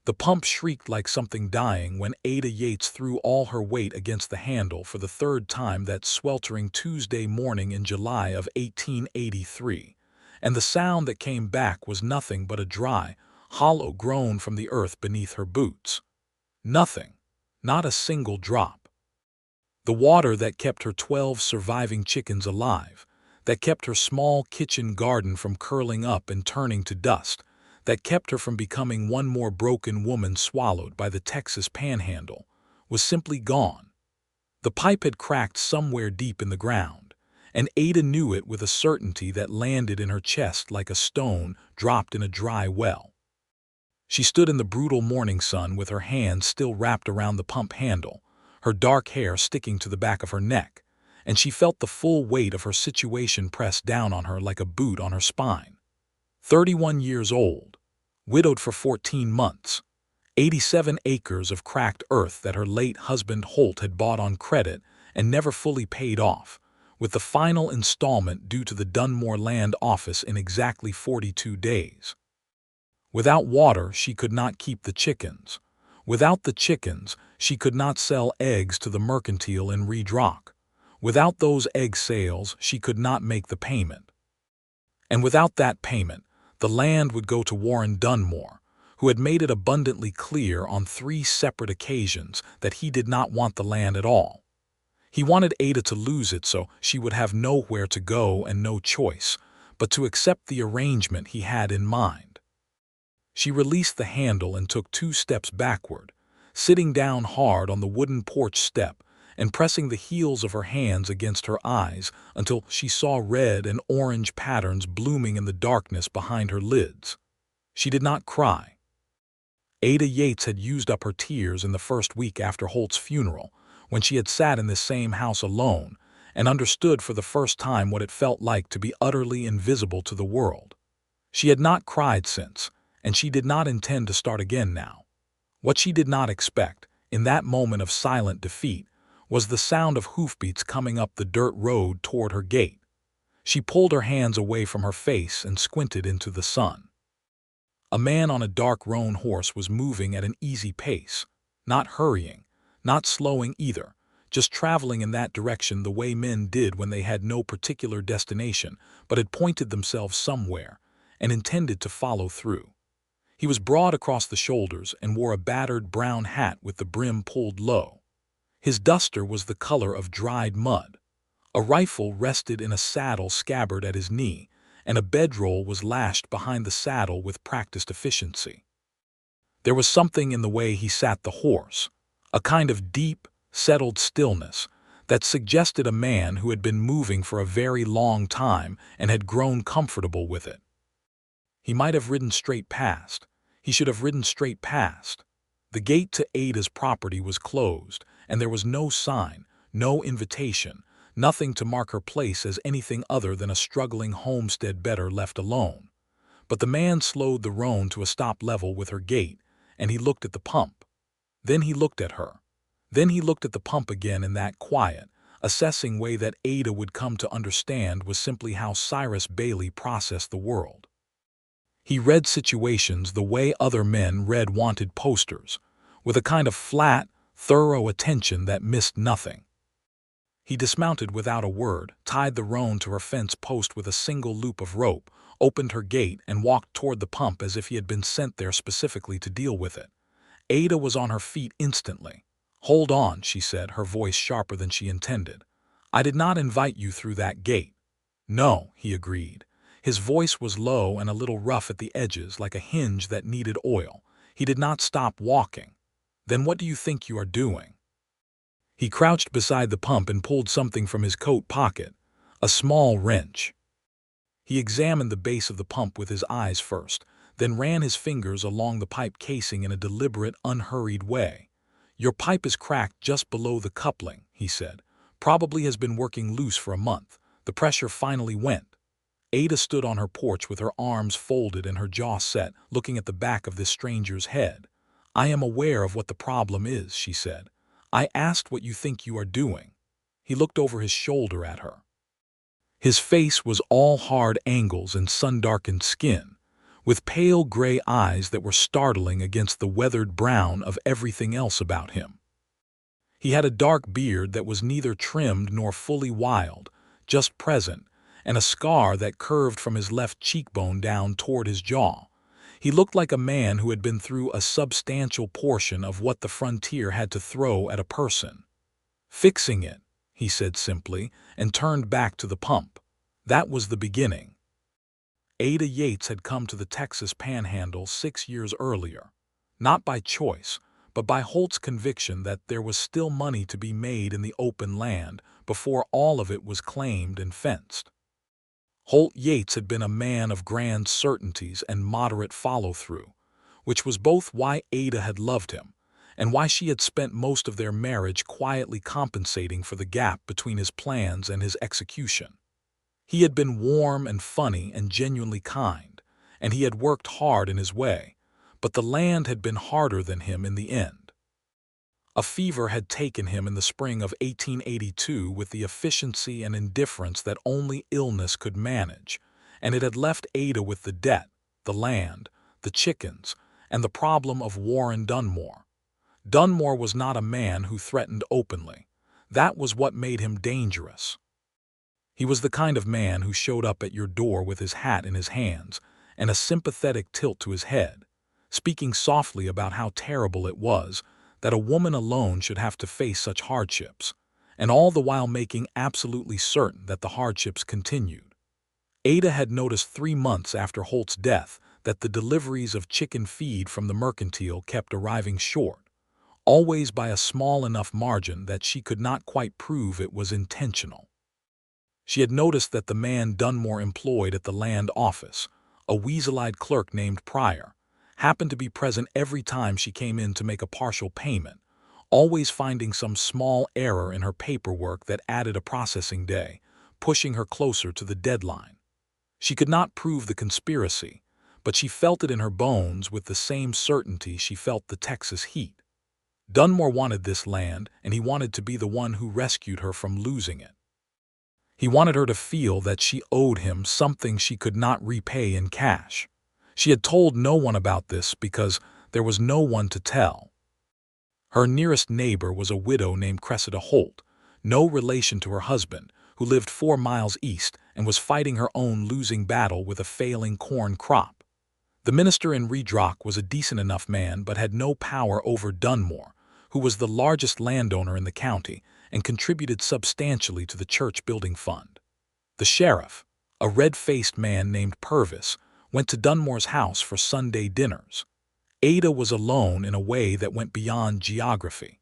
The pump shrieked like something dying when Ada Yates threw all her weight against the handle for the third time that sweltering Tuesday morning in July of 1883, and the sound that came back was nothing but a dry, hollow groan from the earth beneath her boots. Nothing, not a single drop. The water that kept her 12 surviving chickens alive, that kept her small kitchen garden from curling up and turning to dust, that kept her from becoming one more broken woman swallowed by the Texas panhandle, was simply gone. The pipe had cracked somewhere deep in the ground, and Ada knew it with a certainty that landed in her chest like a stone dropped in a dry well. She stood in the brutal morning sun with her hands still wrapped around the pump handle, her dark hair sticking to the back of her neck, and she felt the full weight of her situation pressed down on her like a boot on her spine. 31 years old, widowed for 14 months, 87 acres of cracked earth that her late husband Holt had bought on credit and never fully paid off, with the final installment due to the Dunmore Land Office in exactly 42 days. Without water, she could not keep the chickens. Without the chickens, she could not sell eggs to the mercantile in Reed Rock. Without those egg sales, she could not make the payment. And without that payment, the land would go to Warren Dunmore, who had made it abundantly clear on 3 separate occasions that he did not want the land at all. He wanted Ada to lose it so she would have nowhere to go and no choice but to accept the arrangement he had in mind. She released the handle and took 2 steps backward, sitting down hard on the wooden porch step and pressing the heels of her hands against her eyes until she saw red and orange patterns blooming in the darkness behind her lids. She did not cry. Ada Yates had used up her tears in the first week after Holt's funeral, when she had sat in this same house alone and understood for the first time what it felt like to be utterly invisible to the world. She had not cried since, and she did not intend to start again now. What she did not expect, in that moment of silent defeat, was the sound of hoofbeats coming up the dirt road toward her gate. She pulled her hands away from her face and squinted into the sun. A man on a dark roan horse was moving at an easy pace, not hurrying, not slowing either, just traveling in that direction the way men did when they had no particular destination but had pointed themselves somewhere and intended to follow through. He was broad across the shoulders and wore a battered brown hat with the brim pulled low. His duster was the color of dried mud. A rifle rested in a saddle scabbard at his knee, and a bedroll was lashed behind the saddle with practiced efficiency. There was something in the way he sat the horse, a kind of deep, settled stillness that suggested a man who had been moving for a very long time and had grown comfortable with it. He might have ridden straight past. He should have ridden straight past. The gate to Ada's property was closed, and there was no sign, no invitation, nothing to mark her place as anything other than a struggling homestead bedder left alone. But the man slowed the roan to a stop level with her gate, and he looked at the pump. Then he looked at her. Then he looked at the pump again in that quiet, assessing way that Ada would come to understand was simply how Cyrus Bailey processed the world. He read situations the way other men read wanted posters, with a kind of flat, thorough attention that missed nothing. He dismounted without a word, tied the roan to her fence post with a single loop of rope, opened her gate, and walked toward the pump as if he had been sent there specifically to deal with it. Ada was on her feet instantly. "Hold on," she said, her voice sharper than she intended. "I did not invite you through that gate." "No," he agreed. His voice was low and a little rough at the edges, like a hinge that needed oil. He did not stop walking. "Then what do you think you are doing?" He crouched beside the pump and pulled something from his coat pocket, a small wrench. He examined the base of the pump with his eyes first, then ran his fingers along the pipe casing in a deliberate, unhurried way. "Your pipe is cracked just below the coupling," he said. "Probably has been working loose for a month. The pressure finally went." Ada stood on her porch with her arms folded and her jaw set, looking at the back of this stranger's head. "I am aware of what the problem is," she said. "I asked what you think you are doing." He looked over his shoulder at her. His face was all hard angles and sun-darkened skin, with pale gray eyes that were startling against the weathered brown of everything else about him. He had a dark beard that was neither trimmed nor fully wild, just present, and a scar that curved from his left cheekbone down toward his jaw. He looked like a man who had been through a substantial portion of what the frontier had to throw at a person. "Fixing it," he said simply, and turned back to the pump. That was the beginning. Ada Yates had come to the Texas Panhandle 6 years earlier, not by choice, but by Holt's conviction that there was still money to be made in the open land before all of it was claimed and fenced. Holt Yates had been a man of grand certainties and moderate follow-through, which was both why Ada had loved him and why she had spent most of their marriage quietly compensating for the gap between his plans and his execution. He had been warm and funny and genuinely kind, and he had worked hard in his way, but the land had been harder than him in the end. A fever had taken him in the spring of 1882 with the efficiency and indifference that only illness could manage, and it had left Ada with the debt, the land, the chickens, and the problem of Warren Dunmore. Dunmore was not a man who threatened openly. That was what made him dangerous. He was the kind of man who showed up at your door with his hat in his hands and a sympathetic tilt to his head, speaking softly about how terrible it was that a woman alone should have to face such hardships, and all the while making absolutely certain that the hardships continued. Ada had noticed 3 months after Holt's death that the deliveries of chicken feed from the mercantile kept arriving short, always by a small enough margin that she could not quite prove it was intentional. She had noticed that the man Dunmore employed at the land office, a weasel-eyed clerk named Pryor, happened to be present every time she came in to make a partial payment, always finding some small error in her paperwork that added a processing day, pushing her closer to the deadline. She could not prove the conspiracy, but she felt it in her bones with the same certainty she felt the Texas heat. Dunmore wanted this land, and he wanted to be the one who rescued her from losing it. He wanted her to feel that she owed him something she could not repay in cash. She had told no one about this because there was no one to tell. Her nearest neighbor was a widow named Cressida Holt, no relation to her husband, who lived 4 miles east and was fighting her own losing battle with a failing corn crop. The minister in Redrock was a decent enough man but had no power over Dunmore, who was the largest landowner in the county and contributed substantially to the church building fund. The sheriff, a red-faced man named Purvis, went to Dunmore's house for Sunday dinners. Ada was alone in a way that went beyond geography.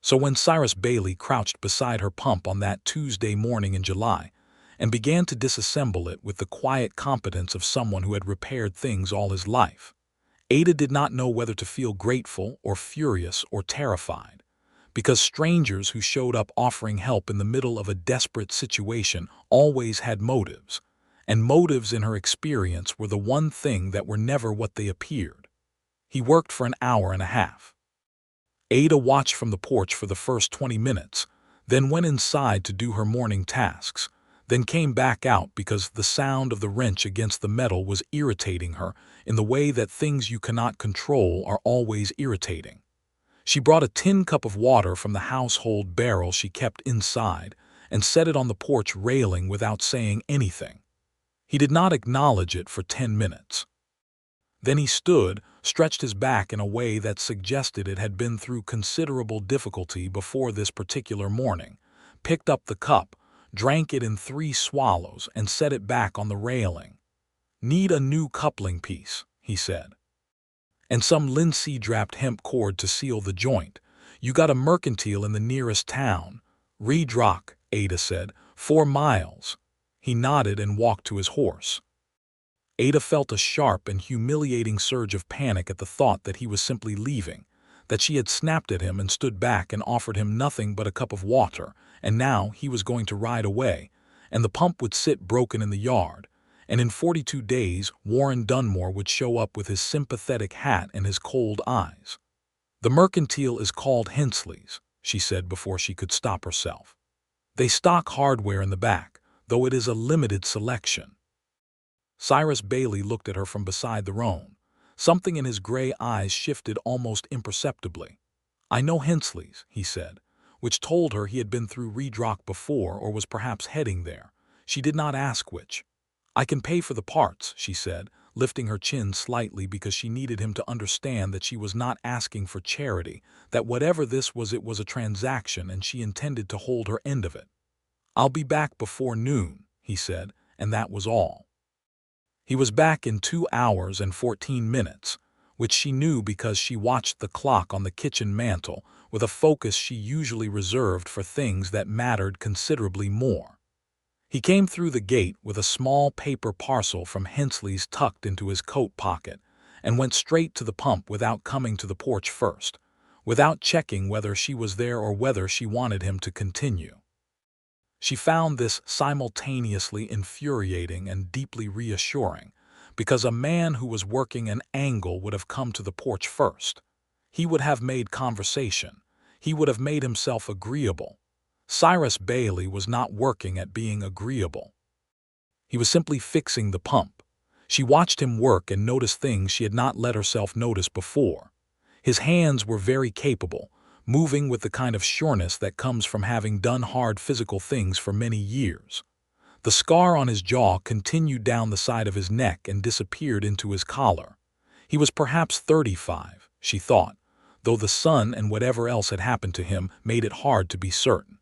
So when Cyrus Bailey crouched beside her pump on that Tuesday morning in July and began to disassemble it with the quiet competence of someone who had repaired things all his life, Ada did not know whether to feel grateful or furious or terrified, because strangers who showed up offering help in the middle of a desperate situation always had motives, and motives in her experience were the one thing that were never what they appeared. He worked for an hour and a half. Ada watched from the porch for the first 20 minutes, then went inside to do her morning tasks, then came back out because the sound of the wrench against the metal was irritating her in the way that things you cannot control are always irritating. She brought a tin cup of water from the household barrel she kept inside and set it on the porch railing without saying anything. He did not acknowledge it for 10 minutes. Then he stood, stretched his back in a way that suggested it had been through considerable difficulty before this particular morning, picked up the cup, drank it in 3 swallows, and set it back on the railing. "Need a new coupling piece," he said. "And some linseed-wrapped hemp cord to seal the joint. You got a mercantile in the nearest town." "Redrock," Ada said. 4 miles. He nodded and walked to his horse. Ada felt a sharp and humiliating surge of panic at the thought that he was simply leaving, that she had snapped at him and stood back and offered him nothing but a cup of water, and now he was going to ride away, and the pump would sit broken in the yard, and in 42 days Warren Dunmore would show up with his sympathetic hat and his cold eyes. "The mercantile is called Hensley's," she said before she could stop herself. "They stock hardware in the back, though it is a limited selection." Cyrus Bailey looked at her from beside the roan. Something in his gray eyes shifted almost imperceptibly. "I know Hensley's," he said, which told her he had been through Redrock before or was perhaps heading there. She did not ask which. "I can pay for the parts," she said, lifting her chin slightly because she needed him to understand that she was not asking for charity, that whatever this was, it was a transaction and she intended to hold her end of it. "I'll be back before noon," he said, and that was all. He was back in 2 hours and 14 minutes, which she knew because she watched the clock on the kitchen mantel with a focus she usually reserved for things that mattered considerably more. He came through the gate with a small paper parcel from Hensley's tucked into his coat pocket and went straight to the pump without coming to the porch first, without checking whether she was there or whether she wanted him to continue. She found this simultaneously infuriating and deeply reassuring, because a man who was working an angle would have come to the porch first. He would have made conversation. He would have made himself agreeable. Cyrus Bailey was not working at being agreeable. He was simply fixing the pump. She watched him work and noticed things she had not let herself notice before. His hands were very capable, moving with the kind of sureness that comes from having done hard physical things for many years. The scar on his jaw continued down the side of his neck and disappeared into his collar. He was perhaps 35, she thought, though the sun and whatever else had happened to him made it hard to be certain.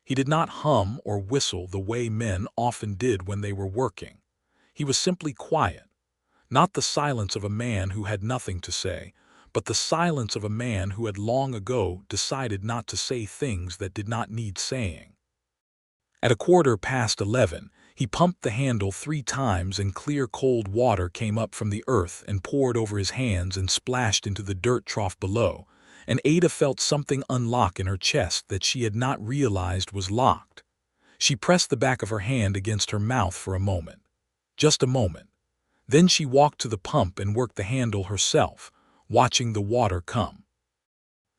He did not hum or whistle the way men often did when they were working. He was simply quiet, not the silence of a man who had nothing to say, but the silence of a man who had long ago decided not to say things that did not need saying. At 11:15, he pumped the handle 3 times and clear cold water came up from the earth and poured over his hands and splashed into the dirt trough below, and Ada felt something unlock in her chest that she had not realized was locked. She pressed the back of her hand against her mouth for a moment. Just a moment. Then she walked to the pump and worked the handle herself, watching the water come.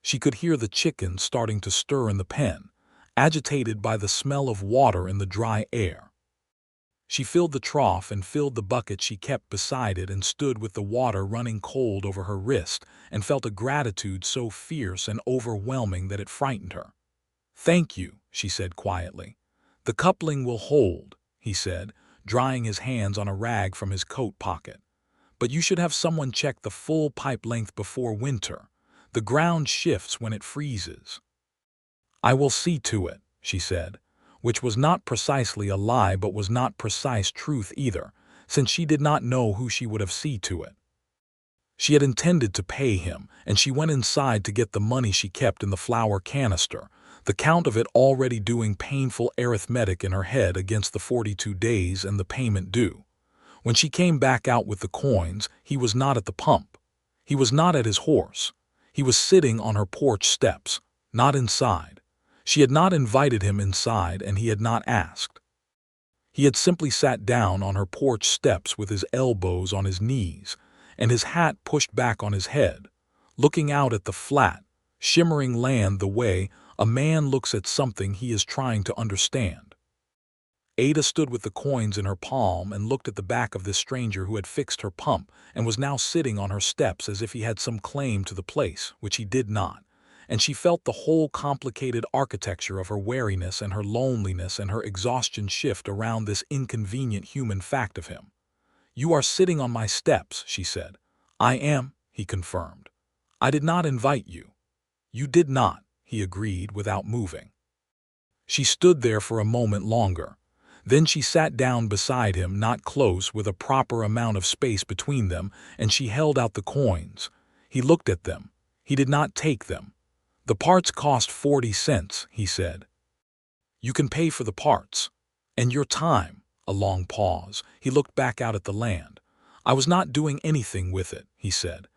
She could hear the chickens starting to stir in the pen, agitated by the smell of water in the dry air. She filled the trough and filled the bucket she kept beside it and stood with the water running cold over her wrist and felt a gratitude so fierce and overwhelming that it frightened her. "Thank you," she said quietly. "The coupling will hold," he said, drying his hands on a rag from his coat pocket. "But you should have someone check the full pipe length before winter. The ground shifts when it freezes." "I will see to it," she said, which was not precisely a lie but was not precise truth either, since she did not know who she would have seen to it. She had intended to pay him, and she went inside to get the money she kept in the flour canister, the count of it already doing painful arithmetic in her head against the 42 days and the payment due. When she came back out with the coins, he was not at the pump. He was not at his horse. He was sitting on her porch steps, not inside. She had not invited him inside and he had not asked. He had simply sat down on her porch steps with his elbows on his knees and his hat pushed back on his head, looking out at the flat, shimmering land the way a man looks at something he is trying to understand. Ada stood with the coins in her palm and looked at the back of this stranger who had fixed her pump and was now sitting on her steps as if he had some claim to the place, which he did not, and she felt the whole complicated architecture of her weariness and her loneliness and her exhaustion shift around this inconvenient human fact of him. "You are sitting on my steps," she said. "I am," he confirmed. "I did not invite you." "You did not," he agreed without moving. She stood there for a moment longer. Then she sat down beside him, not close, with a proper amount of space between them, and she held out the coins. He looked at them. He did not take them. "The parts cost 40 cents, he said. "You can pay for the parts. And your time." A long pause. He looked back out at the land. "I was not doing anything with it," he said.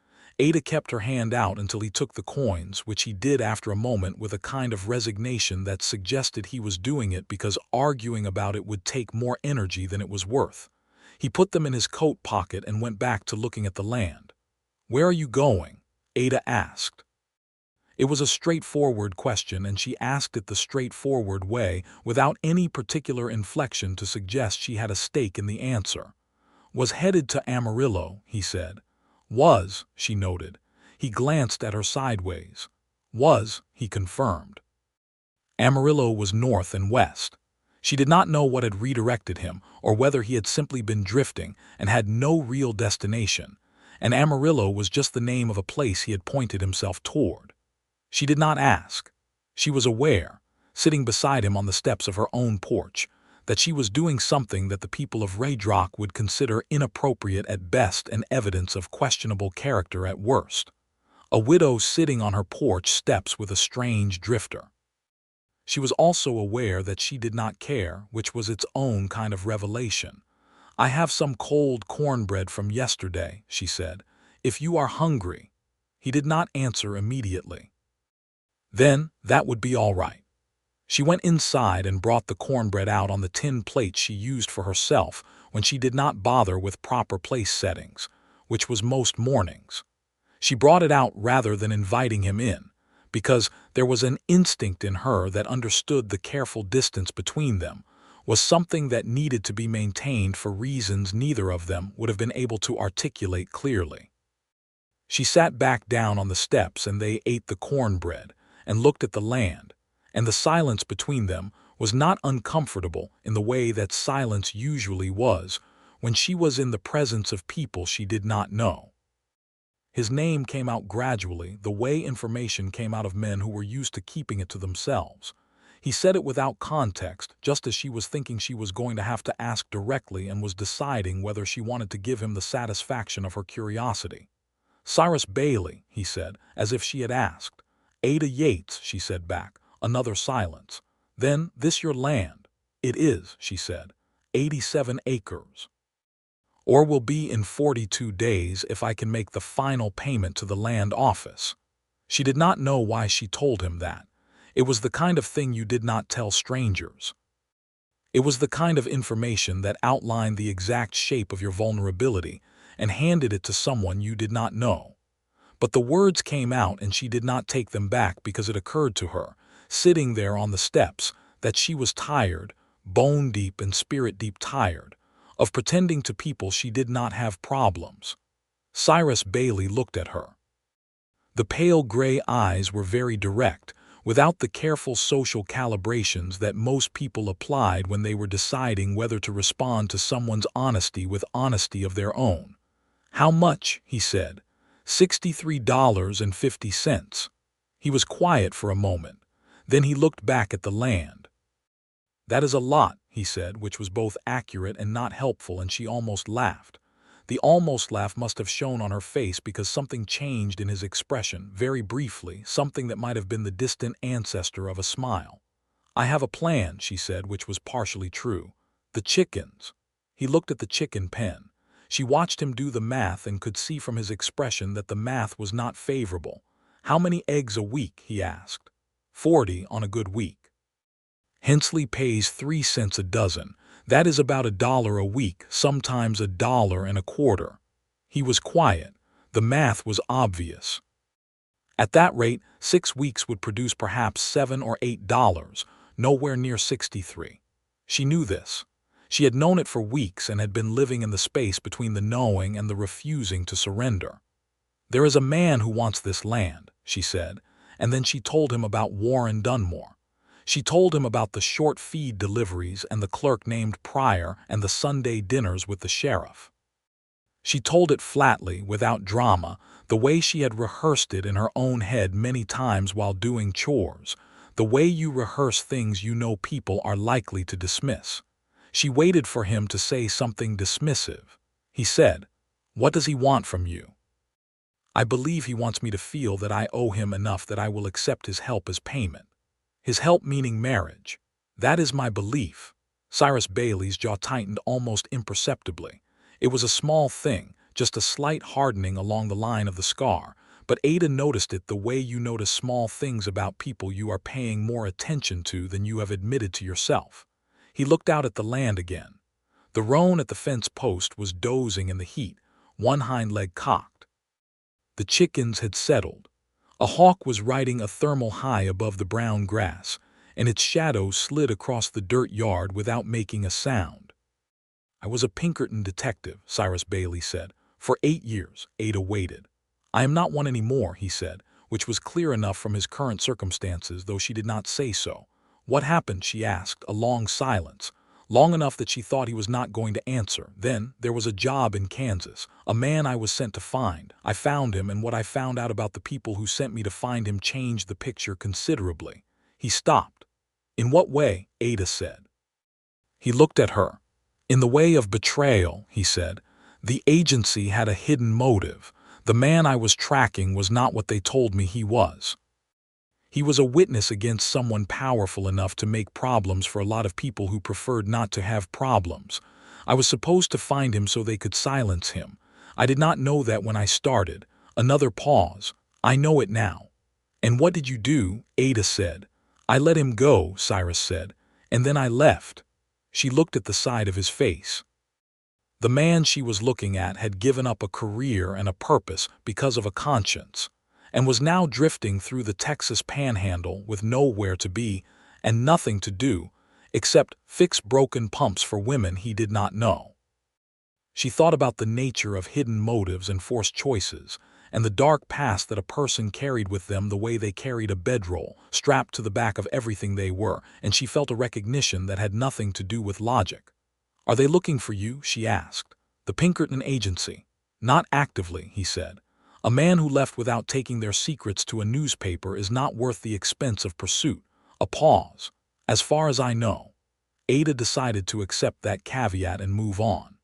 Ada kept her hand out until he took the coins, which he did after a moment with a kind of resignation that suggested he was doing it because arguing about it would take more energy than it was worth. He put them in his coat pocket and went back to looking at the land. "Where are you going?" Ada asked. It was a straightforward question, and she asked it the straightforward way, without any particular inflection to suggest she had a stake in the answer. Was headed to Amarillo, he said. Was, she noted. He glanced at her sideways. Was, he confirmed. Amarillo was north and west. She did not know what had redirected him, or whether he had simply been drifting and had no real destination, and Amarillo was just the name of a place he had pointed himself toward. She did not ask. She was aware, sitting beside him on the steps of her own porch, that she was doing something that the people of Raydrock would consider inappropriate at best and evidence of questionable character at worst. A widow sitting on her porch steps with a strange drifter. She was also aware that she did not care, which was its own kind of revelation. "I have some cold cornbread from yesterday," she said, "if you are hungry." He did not answer immediately. Then that would be all right. She went inside and brought the cornbread out on the tin plate she used for herself when she did not bother with proper place settings, which was most mornings. She brought it out rather than inviting him in, because there was an instinct in her that understood the careful distance between them was something that needed to be maintained for reasons neither of them would have been able to articulate clearly. She sat back down on the steps and they ate the cornbread and looked at the land, and the silence between them was not uncomfortable in the way that silence usually was when she was in the presence of people she did not know. His name came out gradually, the way information came out of men who were used to keeping it to themselves. He said it without context, just as she was thinking she was going to have to ask directly and was deciding whether she wanted to give him the satisfaction of her curiosity. "Cyrus Bailey," he said, as if she had asked. "Ada Yates," she said back. Another silence. "Then, this your land?" "It is," she said. 87 acres. "Or will be in 42 days if I can make the final payment to the land office." She did not know why she told him that. It was the kind of thing you did not tell strangers. It was the kind of information that outlined the exact shape of your vulnerability and handed it to someone you did not know. But the words came out and she did not take them back because it occurred to her, sitting there on the steps, that she was tired, bone-deep and spirit-deep tired, of pretending to people she did not have problems. Cyrus Bailey looked at her. The pale gray eyes were very direct, without the careful social calibrations that most people applied when they were deciding whether to respond to someone's honesty with honesty of their own. "How much?" he said. $63.50. He was quiet for a moment. Then he looked back at the land. "That is a lot," he said, which was both accurate and not helpful, and she almost laughed. The almost laugh must have shown on her face because something changed in his expression, very briefly, something that might have been the distant ancestor of a smile. "I have a plan," she said, which was partially true. "The chickens." He looked at the chicken pen. She watched him do the math and could see from his expression that the math was not favorable. "How many eggs a week?" he asked. 40 on a good week. "Hensley pays 3 cents a dozen. That is about $1 a week, sometimes $1.25. He was quiet. The math was obvious. At that rate, 6 weeks would produce perhaps $7 or $8, nowhere near 63. She knew this. She had known it for weeks and had been living in the space between the knowing and the refusing to surrender. "There is a man who wants this land," she said, and then she told him about Warren Dunmore. She told him about the short feed deliveries and the clerk named Pryor and the Sunday dinners with the sheriff. She told it flatly, without drama, the way she had rehearsed it in her own head many times while doing chores, the way you rehearse things you know people are likely to dismiss. She waited for him to say something dismissive. He said, "What does he want from you?" "I believe he wants me to feel that I owe him enough that I will accept his help as payment." His help meaning marriage. "That is my belief." Cyrus Bailey's jaw tightened almost imperceptibly. It was a small thing, just a slight hardening along the line of the scar, but Ada noticed it the way you notice small things about people you are paying more attention to than you have admitted to yourself. He looked out at the land again. The roan at the fence post was dozing in the heat, one hind leg cocked. The chickens had settled. A hawk was riding a thermal high above the brown grass, and its shadow slid across the dirt yard without making a sound. I was a Pinkerton detective, Cyrus Bailey said. For 8 years, Ada waited. I am not one anymore, he said, which was clear enough from his current circumstances, though she did not say so. What happened, she asked, a long silence. Long enough that she thought he was not going to answer. Then, there was a job in Kansas, a man I was sent to find. I found him, and what I found out about the people who sent me to find him changed the picture considerably. He stopped. In what way? Ada said. He looked at her. In the way of betrayal, he said. The agency had a hidden motive. The man I was tracking was not what they told me he was. He was a witness against someone powerful enough to make problems for a lot of people who preferred not to have problems. I was supposed to find him so they could silence him. I did not know that when I started. Another pause. I know it now. And what did you do? Ada said. I let him go, Cyrus said. And then I left. She looked at the side of his face. The man she was looking at had given up a career and a purpose because of a conscience, and was now drifting through the Texas panhandle with nowhere to be and nothing to do except fix broken pumps for women he did not know. She thought about the nature of hidden motives and forced choices, and the dark past that a person carried with them the way they carried a bedroll, strapped to the back of everything they were, and she felt a recognition that had nothing to do with logic. Are they looking for you? She asked. The Pinkerton agency. Not actively, he said. A man who left without taking their secrets to a newspaper is not worth the expense of pursuit. A pause. As far as I know. Ada decided to accept that caveat and move on.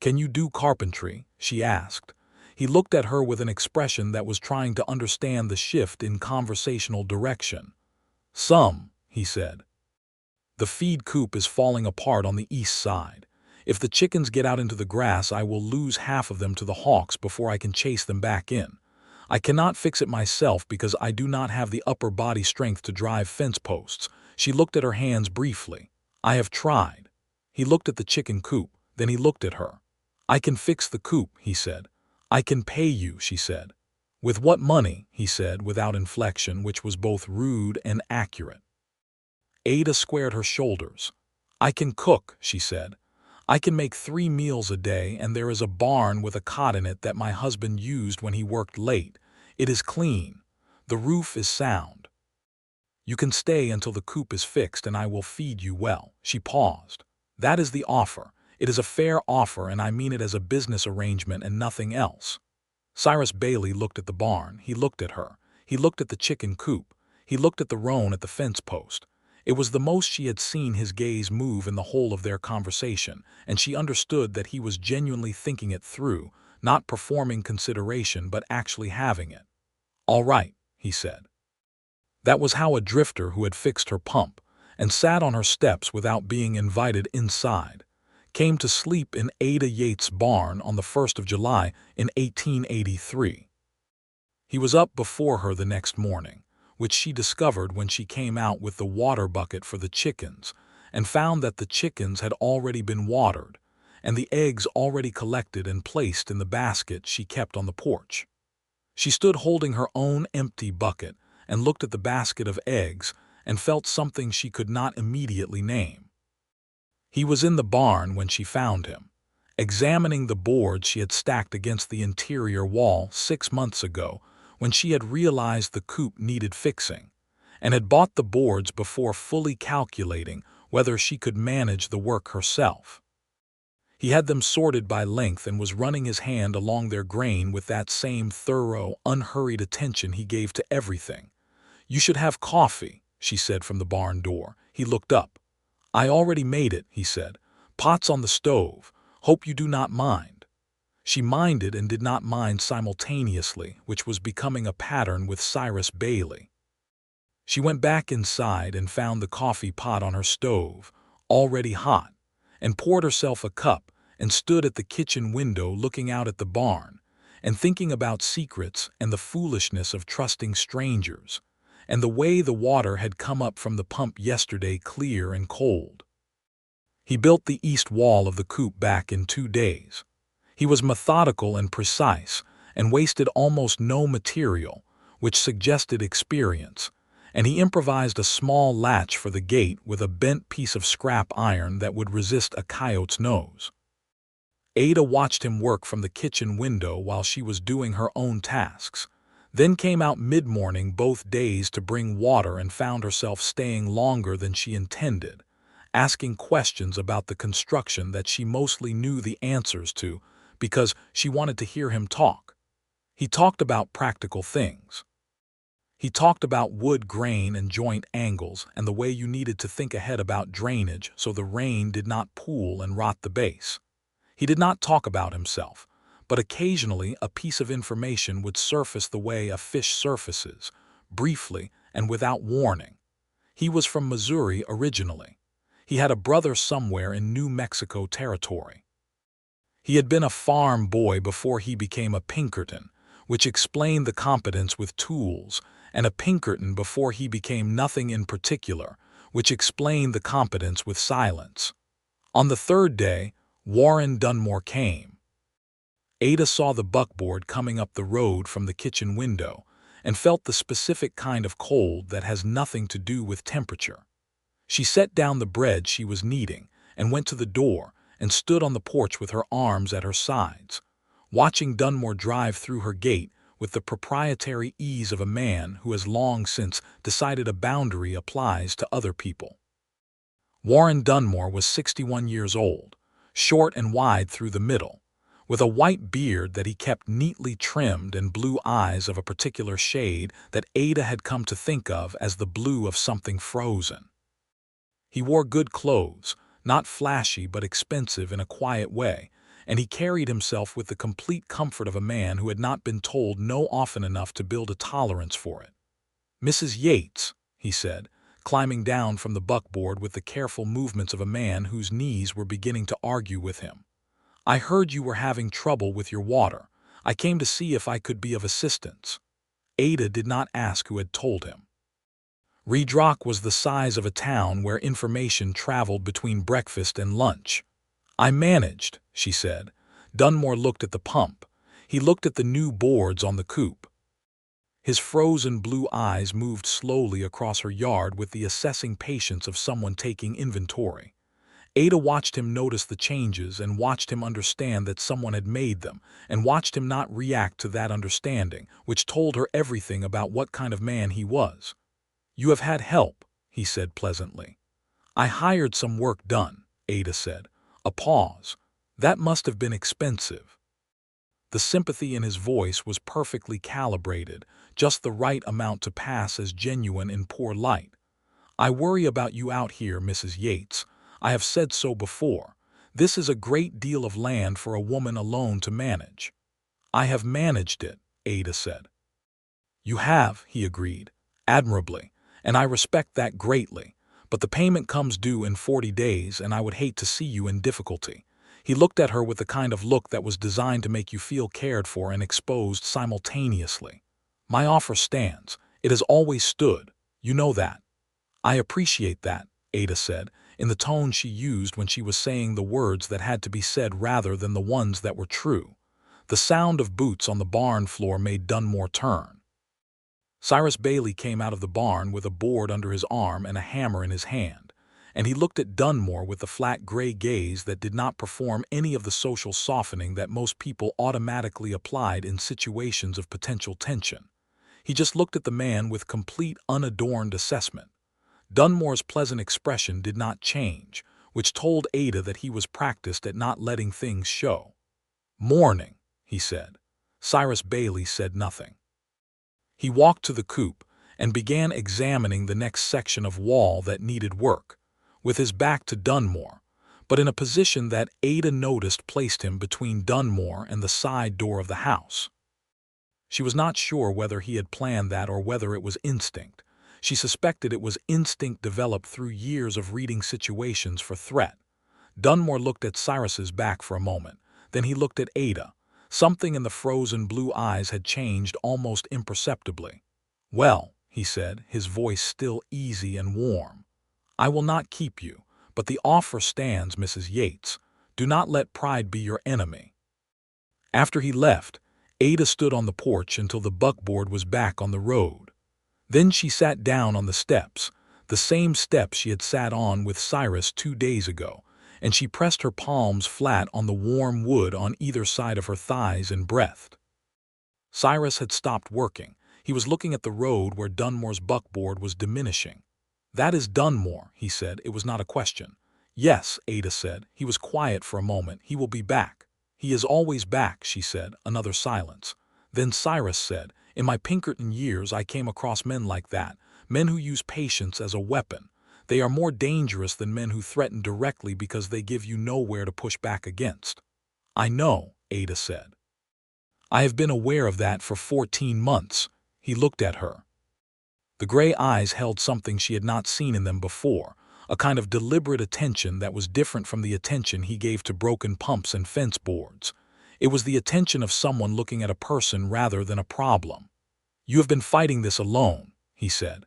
Can you do carpentry? She asked. He looked at her with an expression that was trying to understand the shift in conversational direction. Some, he said. The feed coop is falling apart on the east side. If the chickens get out into the grass, I will lose half of them to the hawks before I can chase them back in. I cannot fix it myself because I do not have the upper body strength to drive fence posts. She looked at her hands briefly. I have tried. He looked at the chicken coop, then he looked at her. I can fix the coop, he said. I can pay you, she said. With what money? He said without inflection, which was both rude and accurate. Ada squared her shoulders. I can cook, she said. I can make 3 meals a day, and there is a barn with a cot in it that my husband used when he worked late. It is clean. The roof is sound. You can stay until the coop is fixed and I will feed you well. She paused. That is the offer. It is a fair offer, and I mean it as a business arrangement and nothing else. Cyrus Bailey looked at the barn. He looked at her. He looked at the chicken coop. He looked at the roan at the fence post. It was the most she had seen his gaze move in the whole of their conversation, and she understood that he was genuinely thinking it through, not performing consideration but actually having it. All right, he said. That was how a drifter who had fixed her pump and sat on her steps without being invited inside came to sleep in Ada Yates' barn on the 1st of July in 1883. He was up before her the next morning, which she discovered when she came out with the water bucket for the chickens, and found that the chickens had already been watered, and the eggs already collected and placed in the basket she kept on the porch. She stood holding her own empty bucket and looked at the basket of eggs and felt something she could not immediately name. He was in the barn when she found him, examining the boards she had stacked against the interior wall 6 months ago, when she had realized the coop needed fixing, and had bought the boards before fully calculating whether she could manage the work herself. He had them sorted by length and was running his hand along their grain with that same thorough, unhurried attention he gave to everything. You should have coffee, she said from the barn door. He looked up. I already made it, he said. Pots on the stove. Hope you do not mind. She minded and did not mind simultaneously, which was becoming a pattern with Cyrus Bailey. She went back inside and found the coffee pot on her stove, already hot, and poured herself a cup and stood at the kitchen window looking out at the barn and thinking about secrets and the foolishness of trusting strangers, and the way the water had come up from the pump yesterday clear and cold. He built the east wall of the coop back in 2 days. He was methodical and precise, and wasted almost no material, which suggested experience, and he improvised a small latch for the gate with a bent piece of scrap iron that would resist a coyote's nose. Ada watched him work from the kitchen window while she was doing her own tasks, then came out mid-morning both days to bring water and found herself staying longer than she intended, asking questions about the construction that she mostly knew the answers to because she wanted to hear him talk. He talked about practical things. He talked about wood grain and joint angles and the way you needed to think ahead about drainage so the rain did not pool and rot the base. He did not talk about himself, but occasionally a piece of information would surface the way a fish surfaces, briefly and without warning. He was from Missouri originally. He had a brother somewhere in New Mexico territory. He had been a farm boy before he became a Pinkerton, which explained the competence with tools, and a Pinkerton before he became nothing in particular, which explained the competence with silence. On the third day, Warren Dunmore came. Ada saw the buckboard coming up the road from the kitchen window and felt the specific kind of cold that has nothing to do with temperature. She set down the bread she was kneading and went to the door and stood on the porch with her arms at her sides, watching Dunmore drive through her gate with the proprietary ease of a man who has long since decided a boundary applies to other people. Warren Dunmore was 61 years old, short and wide through the middle, with a white beard that he kept neatly trimmed and blue eyes of a particular shade that Ada had come to think of as the blue of something frozen. He wore good clothes, not flashy but expensive in a quiet way, and he carried himself with the complete comfort of a man who had not been told no often enough to build a tolerance for it. "Mrs. Yates," he said, climbing down from the buckboard with the careful movements of a man whose knees were beginning to argue with him. "I heard you were having trouble with your water. I came to see if I could be of assistance." Ada did not ask who had told him. Redrock was the size of a town where information traveled between breakfast and lunch. "I managed," she said. Dunmore looked at the pump. He looked at the new boards on the coop. His frozen blue eyes moved slowly across her yard with the assessing patience of someone taking inventory. Ada watched him notice the changes and watched him understand that someone had made them and watched him not react to that understanding, which told her everything about what kind of man he was. "You have had help," he said pleasantly. "I hired some work done," Ada said. A pause. "That must have been expensive." The sympathy in his voice was perfectly calibrated, just the right amount to pass as genuine in poor light. "I worry about you out here, Mrs. Yates. I have said so before. This is a great deal of land for a woman alone to manage." "I have managed it," Ada said. "You have," he agreed, "admirably, and I respect that greatly. But the payment comes due in 40 days, and I would hate to see you in difficulty." He looked at her with the kind of look that was designed to make you feel cared for and exposed simultaneously. "My offer stands. It has always stood. You know that." "I appreciate that," Ada said, in the tone she used when she was saying the words that had to be said rather than the ones that were true. The sound of boots on the barn floor made Dunmore turn. Cyrus Bailey came out of the barn with a board under his arm and a hammer in his hand, and he looked at Dunmore with the flat gray gaze that did not perform any of the social softening that most people automatically applied in situations of potential tension. He just looked at the man with complete unadorned assessment. Dunmore's pleasant expression did not change, which told Ada that he was practiced at not letting things show. "Morning," he said. Cyrus Bailey said nothing. He walked to the coop and began examining the next section of wall that needed work, with his back to Dunmore, but in a position that Ada noticed placed him between Dunmore and the side door of the house. She was not sure whether he had planned that or whether it was instinct. She suspected it was instinct developed through years of reading situations for threat. Dunmore looked at Cyrus's back for a moment. Then he looked at Ada. Something in the frozen blue eyes had changed almost imperceptibly. "Well," he said, his voice still easy and warm, "I will not keep you, but the offer stands, Mrs. Yates. Do not let pride be your enemy." After he left, Ada stood on the porch until the buckboard was back on the road. Then she sat down on the steps, the same steps she had sat on with Cyrus 2 days ago, and she pressed her palms flat on the warm wood on either side of her thighs and breathed. Cyrus had stopped working. He was looking at the road where Dunmore's buckboard was diminishing. "That is Dunmore," he said. It was not a question. "Yes," Ada said. He was quiet for a moment. "He will be back." "He is always back," she said. Another silence. Then Cyrus said, "In my Pinkerton years I came across men like that, men who use patience as a weapon. They are more dangerous than men who threaten directly because they give you nowhere to push back against." "I know," Ada said. "I have been aware of that for 14 months. He looked at her. The gray eyes held something she had not seen in them before, a kind of deliberate attention that was different from the attention he gave to broken pumps and fence boards. It was the attention of someone looking at a person rather than a problem. "You have been fighting this alone," he said.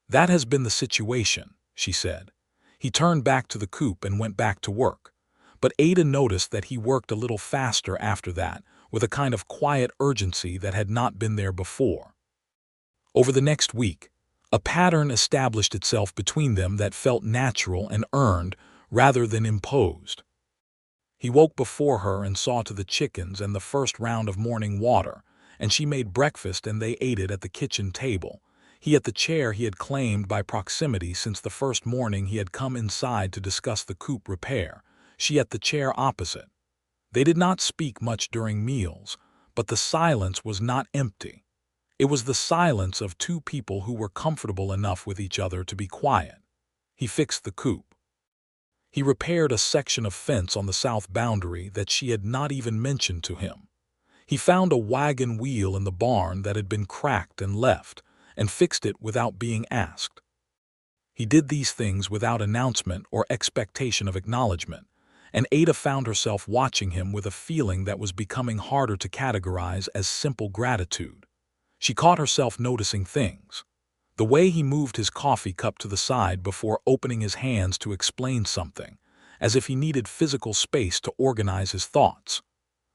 "That has been the situation," she said. He turned back to the coop and went back to work. But Ada noticed that he worked a little faster after that, with a kind of quiet urgency that had not been there before. Over the next week, a pattern established itself between them that felt natural and earned rather than imposed. He woke before her and saw to the chickens and the first round of morning water, and she made breakfast and they ate it at the kitchen table. He at the chair he had claimed by proximity since the first morning he had come inside to discuss the coop repair, she at the chair opposite. They did not speak much during meals, but the silence was not empty. It was the silence of two people who were comfortable enough with each other to be quiet. He fixed the coop. He repaired a section of fence on the south boundary that she had not even mentioned to him. He found a wagon wheel in the barn that had been cracked and left, and fixed it without being asked. He did these things without announcement or expectation of acknowledgement, and Ada found herself watching him with a feeling that was becoming harder to categorize as simple gratitude. She caught herself noticing things. The way he moved his coffee cup to the side before opening his hands to explain something, as if he needed physical space to organize his thoughts.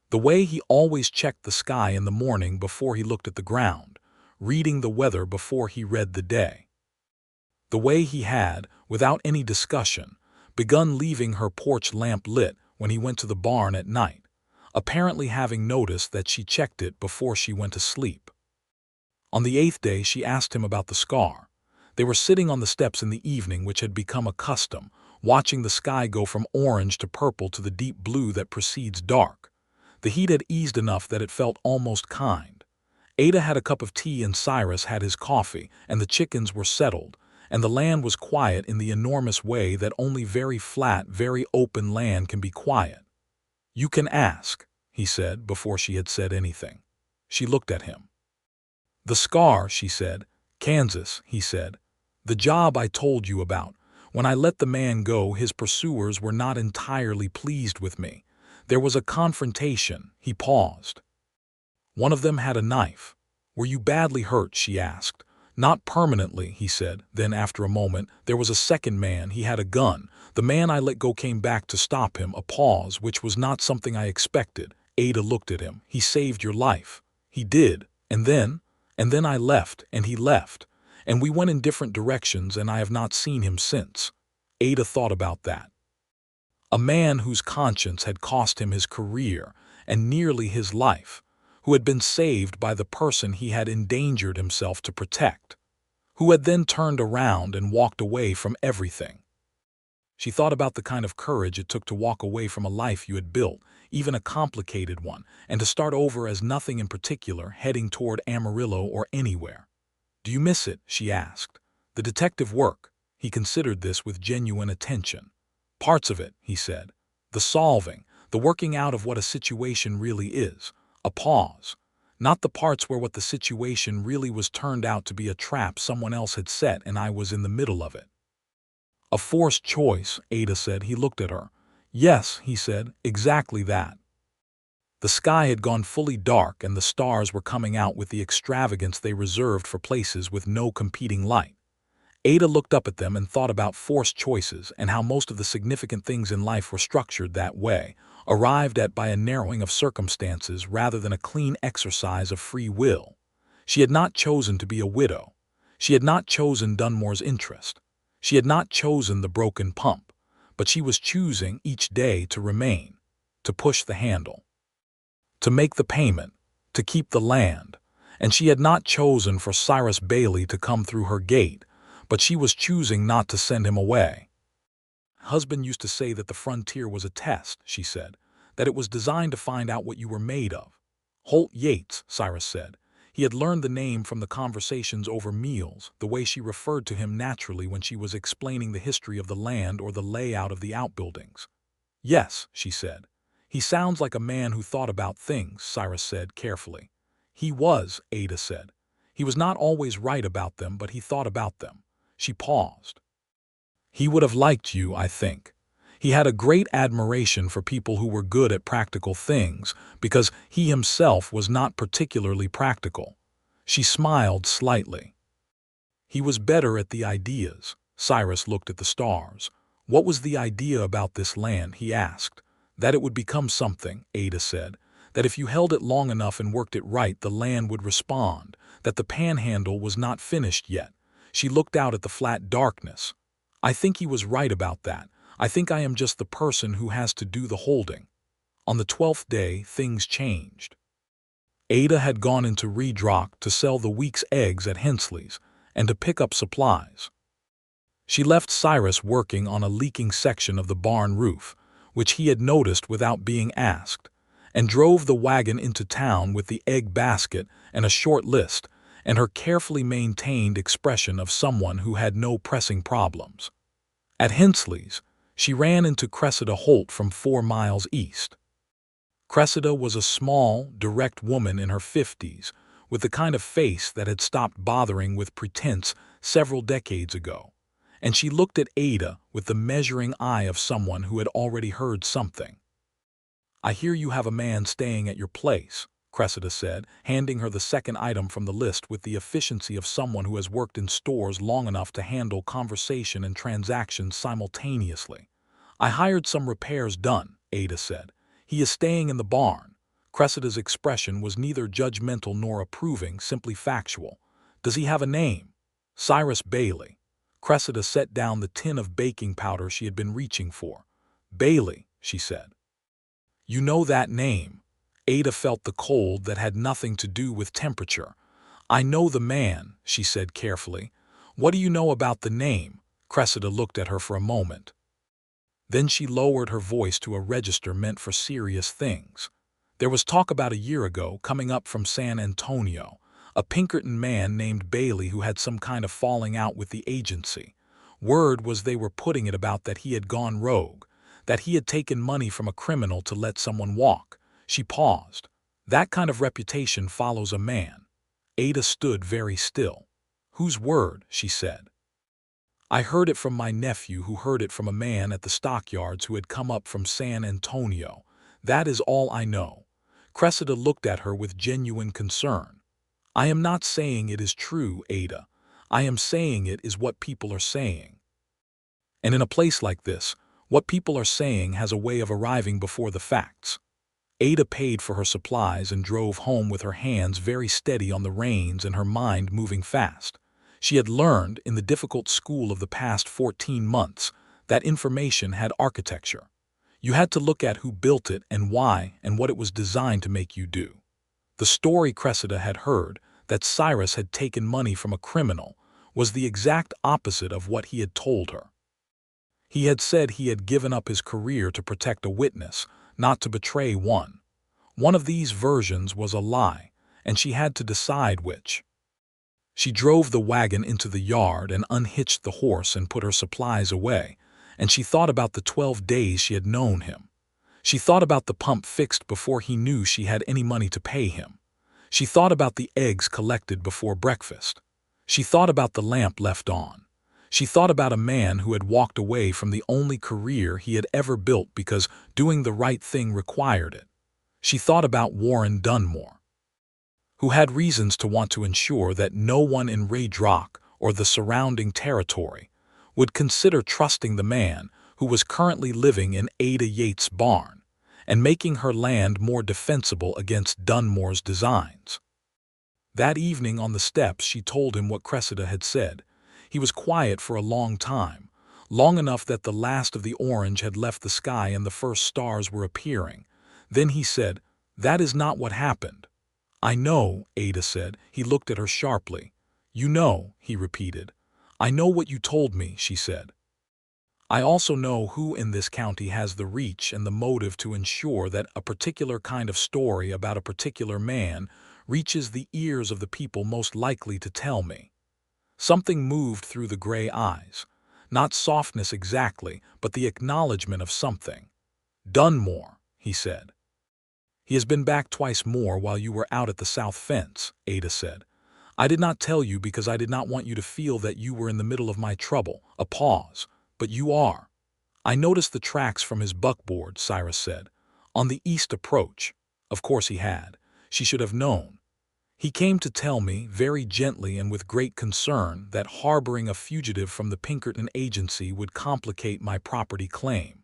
The way he always checked the sky in the morning before he looked at the ground, reading the weather before he read the day. The way he had, without any discussion, begun leaving her porch lamp lit when he went to the barn at night, apparently having noticed that she checked it before she went to sleep. On the 8th day she asked him about the scar. They were sitting on the steps in the evening, which had become a custom, watching the sky go from orange to purple to the deep blue that precedes dark. The heat had eased enough that it felt almost kind. Ada had a cup of tea and Cyrus had his coffee, and the chickens were settled, and the land was quiet in the enormous way that only very flat, very open land can be quiet. "You can ask," he said before she had said anything. She looked at him. "The scar," she said. "Kansas," he said. "The job I told you about. When I let the man go, his pursuers were not entirely pleased with me. There was a confrontation." He paused. "One of them had a knife. Were you badly hurt?" she asked. "Not permanently," he said. Then, after a moment, "There was a second man. He had a gun. The man I let go came back to stop him." A pause, which was not something I expected. Ada looked at him. "He saved your life." "He did. And then?" "And then I left, and he left. And we went in different directions, and I have not seen him since." Ada thought about that. A man whose conscience had cost him his career and nearly his life, who had been saved by the person he had endangered himself to protect, who had then turned around and walked away from everything. She thought about the kind of courage it took to walk away from a life you had built, even a complicated one, and to start over as nothing in particular, heading toward Amarillo or anywhere. "Do you miss it?" she asked. "The detective work." He considered this with genuine attention. "Parts of it," he said. "The solving, the working out of what a situation really is." A pause. "Not the parts where what the situation really was turned out to be a trap someone else had set and I was in the middle of it." "A forced choice," Ada said. He looked at her. "Yes," he said, "exactly that." The sky had gone fully dark and the stars were coming out with the extravagance they reserved for places with no competing light. Ada looked up at them and thought about forced choices and how most of the significant things in life were structured that way, arrived at by a narrowing of circumstances rather than a clean exercise of free will. She had not chosen to be a widow. She had not chosen Dunmore's interest. She had not chosen the broken pump, but she was choosing each day to remain, to push the handle, to make the payment, to keep the land. And she had not chosen for Cyrus Bailey to come through her gate, but she was choosing not to send him away. Husband used to say that the frontier was a test, she said, that it was designed to find out what you were made of. Holt Yates, Cyrus said. He had learned the name from the conversations over meals, the way she referred to him naturally when she was explaining the history of the land or the layout of the outbuildings. Yes, she said. He sounds like a man who thought about things, Cyrus said carefully. He was, Ada said. He was not always right about them, but he thought about them. She paused. He would have liked you, I think. He had a great admiration for people who were good at practical things, because he himself was not particularly practical. She smiled slightly. He was better at the ideas. Cyrus looked at the stars. What was the idea about this land, he asked. That it would become something, Ada said. That if you held it long enough and worked it right, the land would respond. That the panhandle was not finished yet. She looked out at the flat darkness. I think he was right about that. I think I am just the person who has to do the holding. On the 12th day, things changed. Ada had gone into Redrock to sell the week's eggs at Hensley's and to pick up supplies. She left Cyrus working on a leaking section of the barn roof, which he had noticed without being asked, and drove the wagon into town with the egg basket and a short list and her carefully maintained expression of someone who had no pressing problems. At Hensley's, she ran into Cressida Holt from 4 miles east. Cressida was a small, direct woman in her 50s, with the kind of face that had stopped bothering with pretense several decades ago, and she looked at Ada with the measuring eye of someone who had already heard something. I hear you have a man staying at your place, Cressida said, handing her the second item from the list with the efficiency of someone who has worked in stores long enough to handle conversation and transactions simultaneously. I hired some repairs done, Ada said. He is staying in the barn. Cressida's expression was neither judgmental nor approving, simply factual. Does he have a name? Cyrus Bailey. Cressida set down the tin of baking powder she had been reaching for. Bailey, she said. You know that name. Ada felt the cold that had nothing to do with temperature. I know the man, she said carefully. What do you know about the name? Cressida looked at her for a moment. Then she lowered her voice to a register meant for serious things. There was talk about a year ago, coming up from San Antonio, a Pinkerton man named Bailey who had some kind of falling out with the agency. Word was they were putting it about that he had gone rogue, that he had taken money from a criminal to let someone walk. She paused. That kind of reputation follows a man. Ada stood very still. Whose word? She said. I heard it from my nephew who heard it from a man at the stockyards who had come up from San Antonio. That is all I know. Cressida looked at her with genuine concern. I am not saying it is true, Ada. I am saying it is what people are saying. And in a place like this, what people are saying has a way of arriving before the facts. Ada paid for her supplies and drove home with her hands very steady on the reins and her mind moving fast. She had learned, in the difficult school of the past 14 months, that information had architecture. You had to look at who built it and why and what it was designed to make you do. The story Cressida had heard, that Cyrus had taken money from a criminal, was the exact opposite of what he had told her. He had said he had given up his career to protect a witness, not to betray one. One of these versions was a lie, and she had to decide which. She drove the wagon into the yard and unhitched the horse and put her supplies away, and she thought about the 12 days she had known him. She thought about the pump fixed before he knew she had any money to pay him. She thought about the eggs collected before breakfast. She thought about the lamp left on. She thought about a man who had walked away from the only career he had ever built because doing the right thing required it. She thought about Warren Dunmore, who had reasons to want to ensure that no one in Redrock or the surrounding territory would consider trusting the man who was currently living in Ada Yates' barn and making her land more defensible against Dunmore's designs. That evening on the steps she told him what Cressida had said. He was quiet for a long time, long enough that the last of the orange had left the sky and the first stars were appearing. Then he said, "That is not what happened." "I know," Ada said. He looked at her sharply. "You know," he repeated. "I know what you told me," she said. "I also know who in this county has the reach and the motive to ensure that a particular kind of story about a particular man reaches the ears of the people most likely to tell me." Something moved through the gray eyes. Not softness exactly, but the acknowledgement of something. "Dunmore," he said. "He has been back twice more while you were out at the south fence," Ada said. "I did not tell you because I did not want you to feel that you were in the middle of my trouble." A pause. "But you are." "I noticed the tracks from his buckboard," Cyrus said. "On the east approach." Of course he had. She should have known. "He came to tell me, very gently and with great concern, that harboring a fugitive from the Pinkerton agency would complicate my property claim."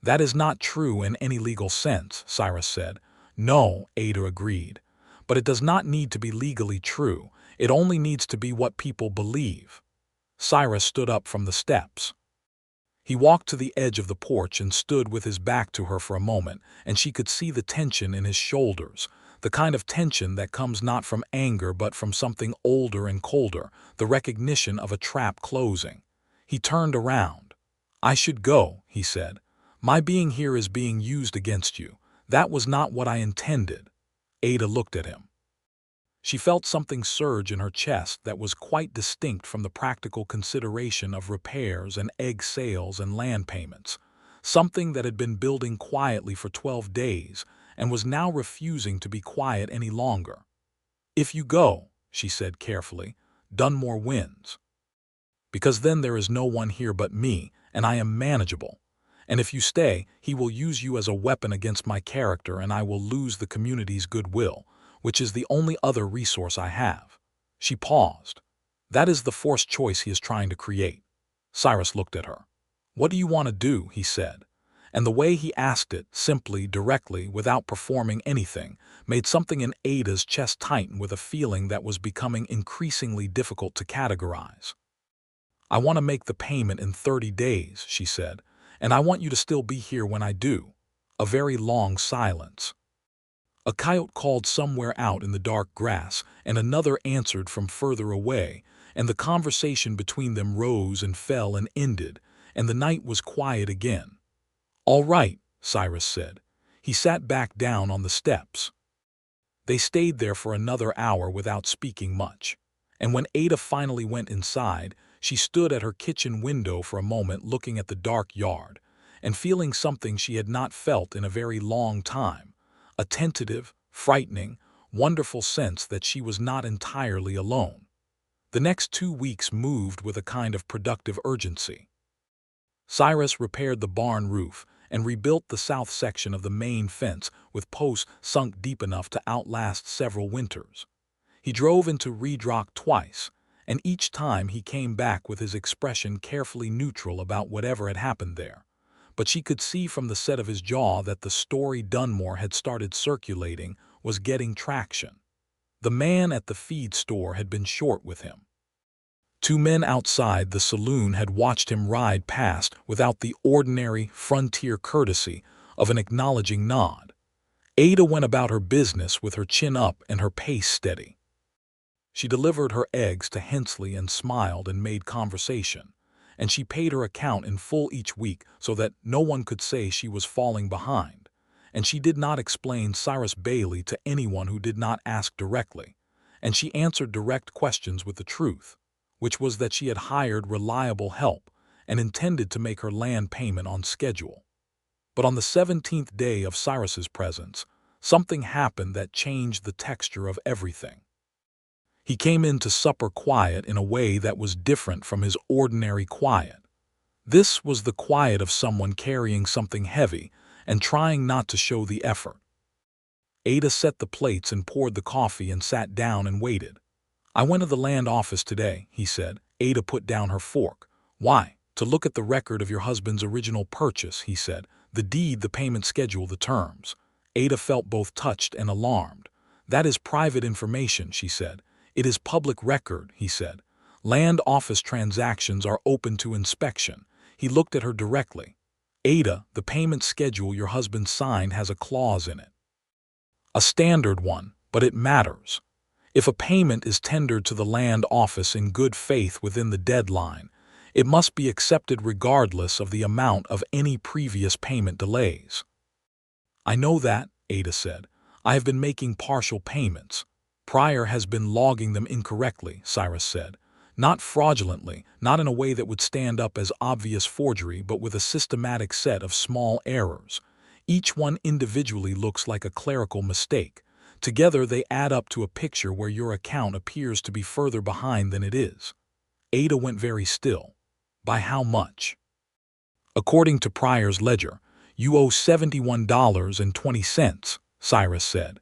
"That is not true in any legal sense," Cyrus said. "No," Ada agreed. "But it does not need to be legally true. It only needs to be what people believe." Cyrus stood up from the steps. He walked to the edge of the porch and stood with his back to her for a moment, and she could see the tension in his shoulders, the kind of tension that comes not from anger but from something older and colder, the recognition of a trap closing. He turned around. "I should go," he said. "My being here is being used against you. That was not what I intended." Ada looked at him. She felt something surge in her chest that was quite distinct from the practical consideration of repairs and egg sales and land payments, something that had been building quietly for 12 days and was now refusing to be quiet any longer. "If you go," she said carefully, "Dunmore wins. Because then there is no one here but me, and I am manageable. And if you stay, he will use you as a weapon against my character and I will lose the community's goodwill, which is the only other resource I have." She paused. "That is the forced choice he is trying to create." Cyrus looked at her. "What do you want to do?" he said. And the way he asked it, simply, directly, without performing anything, made something in Ada's chest tighten with a feeling that was becoming increasingly difficult to categorize. "I want to make the payment in 30 days, she said, "and I want you to still be here when I do." A very long silence. A coyote called somewhere out in the dark grass, and another answered from further away, and the conversation between them rose and fell and ended, and the night was quiet again. "All right," Cyrus said. He sat back down on the steps. They stayed there for another hour without speaking much, and when Ada finally went inside, she stood at her kitchen window for a moment looking at the dark yard, and feeling something she had not felt in a very long time, a tentative, frightening, wonderful sense that she was not entirely alone. The next 2 weeks moved with a kind of productive urgency. Cyrus repaired the barn roof and rebuilt the south section of the main fence with posts sunk deep enough to outlast several winters. He drove into Reed Rock twice, and each time he came back with his expression carefully neutral about whatever had happened there. But she could see from the set of his jaw that the story Dunmore had started circulating was getting traction. The man at the feed store had been short with him. 2 men outside the saloon had watched him ride past without the ordinary frontier courtesy of an acknowledging nod. Ada went about her business with her chin up and her pace steady. She delivered her eggs to Hensley and smiled and made conversation, and she paid her account in full each week so that no one could say she was falling behind, and she did not explain Cyrus Bailey to anyone who did not ask directly, and she answered direct questions with the truth, which was that she had hired reliable help and intended to make her land payment on schedule. But on the 17th day of Cyrus's presence, something happened that changed the texture of everything. He came in to supper quiet in a way that was different from his ordinary quiet. This was the quiet of someone carrying something heavy and trying not to show the effort. Ada set the plates and poured the coffee and sat down and waited. "I went to the land office today," he said. Ada put down her fork. "Why?" "To look at the record of your husband's original purchase," he said. "The deed, the payment schedule, the terms." Ada felt both touched and alarmed. That is private information, she said. It is public record, he said. Land office transactions are open to inspection. He looked at her directly. Ada, the payment schedule your husband signed has a clause in it. A standard one, but it matters. If a payment is tendered to the land office in good faith within the deadline, it must be accepted regardless of the amount of any previous payment delays. I know that, Ada said. I have been making partial payments. Pryor has been logging them incorrectly, Cyrus said. Not fraudulently, not in a way that would stand up as obvious forgery, but with a systematic set of small errors. Each one individually looks like a clerical mistake. Together they add up to a picture where your account appears to be further behind than it is. Ada went very still. By how much? According to Pryor's ledger, you owe $71.20, Cyrus said.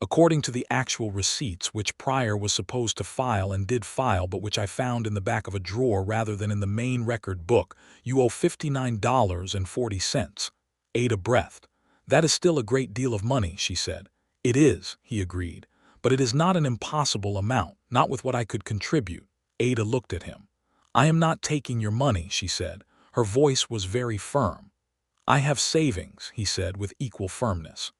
According to the actual receipts which Pryor was supposed to file and did file but which I found in the back of a drawer rather than in the main record book, you owe $59.40. Ada breathed. That is still a great deal of money, she said. It is, he agreed, but it is not an impossible amount, not with what I could contribute. Ada looked at him. I am not taking your money, she said. Her voice was very firm. I have savings, he said with equal firmness.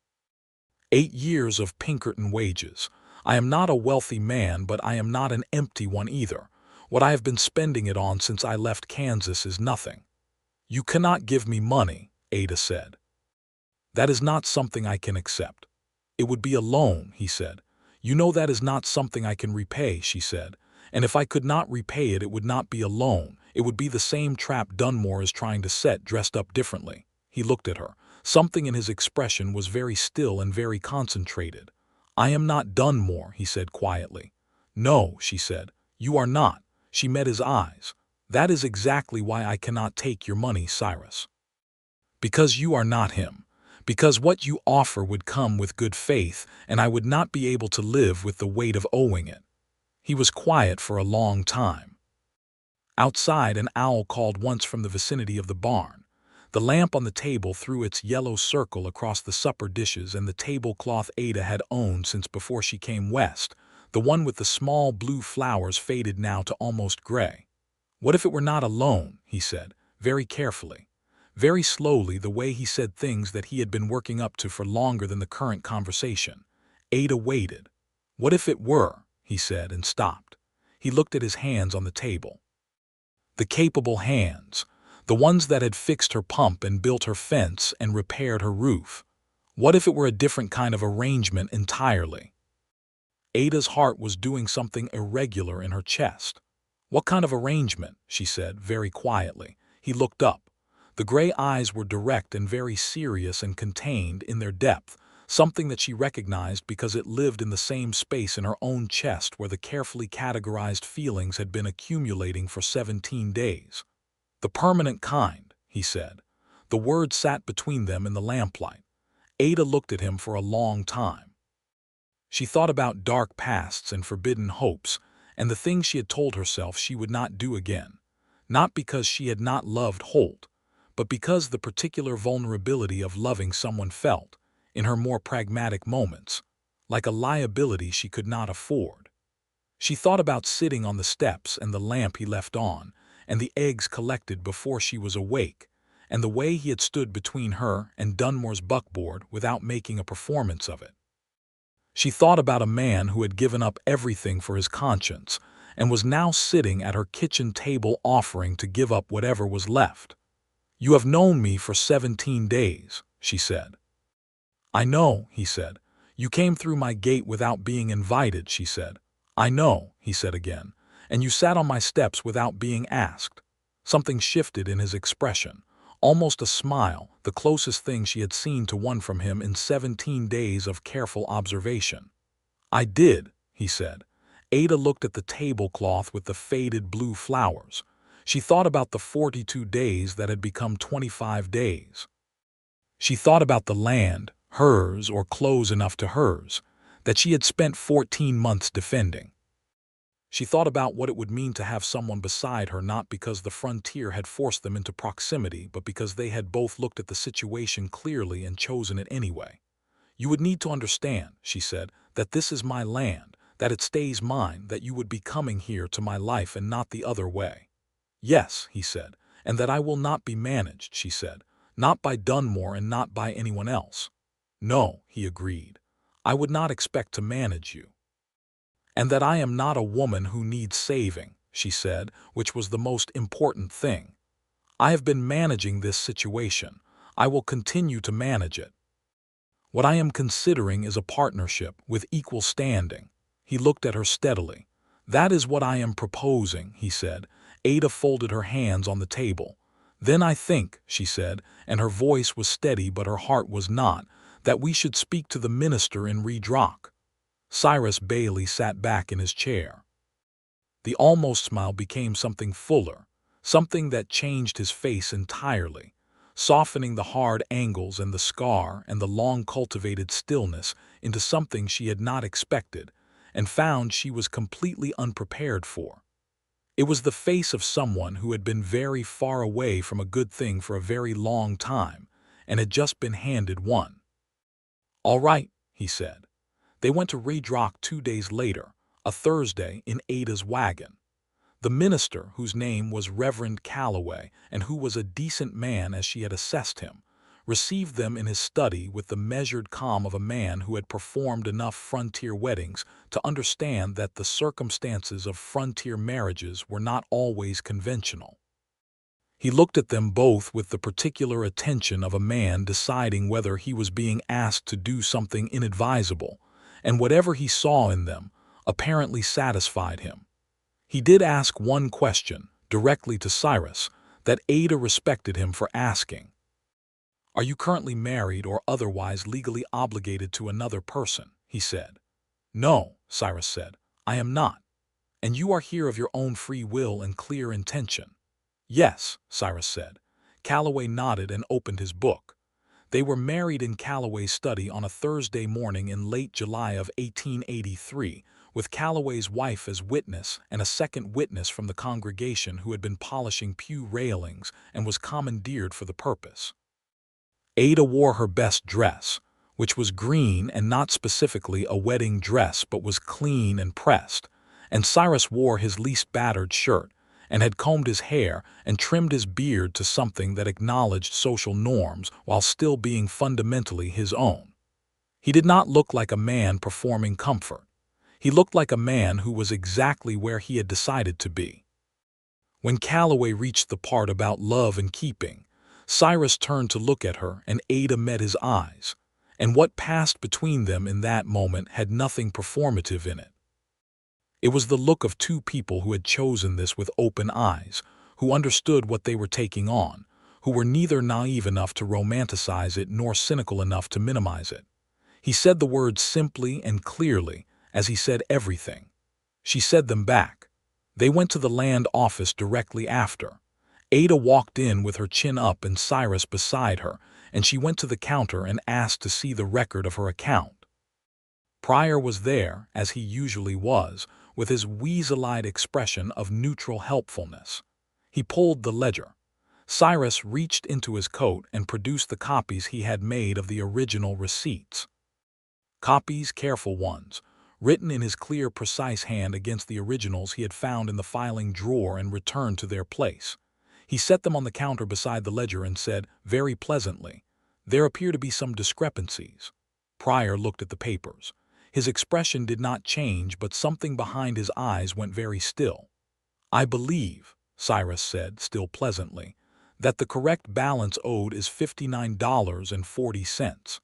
8 years of Pinkerton wages. I am not a wealthy man, but I am not an empty one either. What I have been spending it on since I left Kansas is nothing. You cannot give me money, Ada said. That is not something I can accept. It would be a loan, he said. You know that is not something I can repay, she said. And if I could not repay it, it would not be a loan. It would be the same trap Dunmore is trying to set, dressed up differently. He looked at her. Something in his expression was very still and very concentrated. I am not Dunmore, he said quietly. No, she said. You are not. She met his eyes. That is exactly why I cannot take your money, Cyrus. Because you are not him. Because what you offer would come with good faith, and I would not be able to live with the weight of owing it. He was quiet for a long time. Outside, an owl called once from the vicinity of the barn. The lamp on the table threw its yellow circle across the supper dishes and the tablecloth Ada had owned since before she came west, the one with the small blue flowers faded now to almost gray. What if it were not a loan, he said, very carefully. Very slowly, the way he said things that he had been working up to for longer than the current conversation. Ada waited. What if it were, he said, and stopped. He looked at his hands on the table. The capable hands. The ones that had fixed her pump and built her fence and repaired her roof. What if it were a different kind of arrangement entirely? Ada's heart was doing something irregular in her chest. What kind of arrangement? She said, very quietly. He looked up. The gray eyes were direct and very serious and contained in their depth, something that she recognized because it lived in the same space in her own chest where the carefully categorized feelings had been accumulating for 17 days. The permanent kind, he said. The word sat between them in the lamplight. Ada looked at him for a long time. She thought about dark pasts and forbidden hopes, and the things she had told herself she would not do again, not because she had not loved Holt, but because the particular vulnerability of loving someone felt, in her more pragmatic moments, like a liability she could not afford. She thought about sitting on the steps and the lamp he left on, and the eggs collected before she was awake, and the way he had stood between her and Dunmore's buckboard without making a performance of it. She thought about a man who had given up everything for his conscience and was now sitting at her kitchen table offering to give up whatever was left. You have known me for 17 days, she said. I know, he said. You came through my gate without being invited, she said. I know, he said again. And you sat on my steps without being asked. Something shifted in his expression, almost a smile, the closest thing she had seen to one from him in 17 days of careful observation. I did, he said. Ada looked at the tablecloth with the faded blue flowers. She thought about the 42 days that had become 25 days. She thought about the land, hers or close enough to hers, that she had spent 14 months defending. She thought about what it would mean to have someone beside her, not because the frontier had forced them into proximity, but because they had both looked at the situation clearly and chosen it anyway. You would need to understand, she said, that this is my land, that it stays mine, that you would be coming here to my life and not the other way. Yes, he said, and that I will not be managed, she said, not by Dunmore and not by anyone else. No, he agreed. I would not expect to manage you. And that I am not a woman who needs saving, she said, which was the most important thing. I have been managing this situation. I will continue to manage it. What I am considering is a partnership with equal standing. He looked at her steadily. That is what I am proposing, he said. Ada folded her hands on the table. Then I think, she said, and her voice was steady but her heart was not, that we should speak to the minister in Redrock. Cyrus Bailey sat back in his chair. The almost smile became something fuller, something that changed his face entirely, softening the hard angles and the scar and the long-cultivated stillness into something she had not expected and found she was completely unprepared for. It was the face of someone who had been very far away from a good thing for a very long time and had just been handed one. "All right," he said. They went to Redrock 2 days later, a Thursday, in Ada's wagon. The minister, whose name was Reverend Calloway and who was a decent man as she had assessed him, received them in his study with the measured calm of a man who had performed enough frontier weddings to understand that the circumstances of frontier marriages were not always conventional. He looked at them both with the particular attention of a man deciding whether he was being asked to do something inadvisable, and whatever he saw in them apparently satisfied him. He did ask one question, directly to Cyrus, that Ada respected him for asking. "Are you currently married or otherwise legally obligated to another person?" he said. "No," Cyrus said, "I am not." "And you are here of your own free will and clear intention?" "Yes," Cyrus said. Calloway nodded and opened his book. They were married in Calloway's study on a Thursday morning in late July of 1883, with Calloway's wife as witness and a second witness from the congregation who had been polishing pew railings and was commandeered for the purpose. Ada wore her best dress, which was green and not specifically a wedding dress but was clean and pressed, and Cyrus wore his least battered shirt, and had combed his hair and trimmed his beard to something that acknowledged social norms while still being fundamentally his own. He did not look like a man performing comfort. He looked like a man who was exactly where he had decided to be. When Calloway reached the part about love and keeping, Cyrus turned to look at her and Ada met his eyes, and what passed between them in that moment had nothing performative in it. It was the look of two people who had chosen this with open eyes, who understood what they were taking on, who were neither naive enough to romanticize it nor cynical enough to minimize it. He said the words simply and clearly, as he said everything. She said them back. They went to the land office directly after. Ada walked in with her chin up and Cyrus beside her, and she went to the counter and asked to see the record of her account. Pryor was there, as he usually was, with his weasel-eyed expression of neutral helpfulness. He pulled the ledger. Cyrus reached into his coat and produced the copies he had made of the original receipts. Copies, careful ones, written in his clear, precise hand against the originals he had found in the filing drawer and returned to their place. He set them on the counter beside the ledger and said, very pleasantly, "There appear to be some discrepancies." Pryor looked at the papers. His expression did not change, but something behind his eyes went very still. "I believe," Cyrus said, still pleasantly, "that the correct balance owed is $59.40.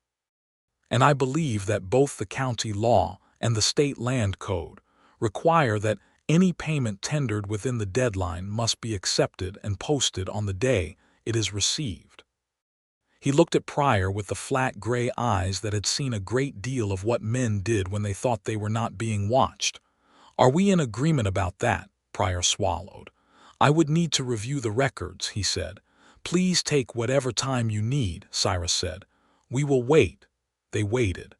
And I believe that both the county law and the state land code require that any payment tendered within the deadline must be accepted and posted on the day it is received." He looked at Pryor with the flat gray eyes that had seen a great deal of what men did when they thought they were not being watched. "Are we in agreement about that?" Pryor swallowed. "I would need to review the records," he said. "Please take whatever time you need," Cyrus said. "We will wait." They waited.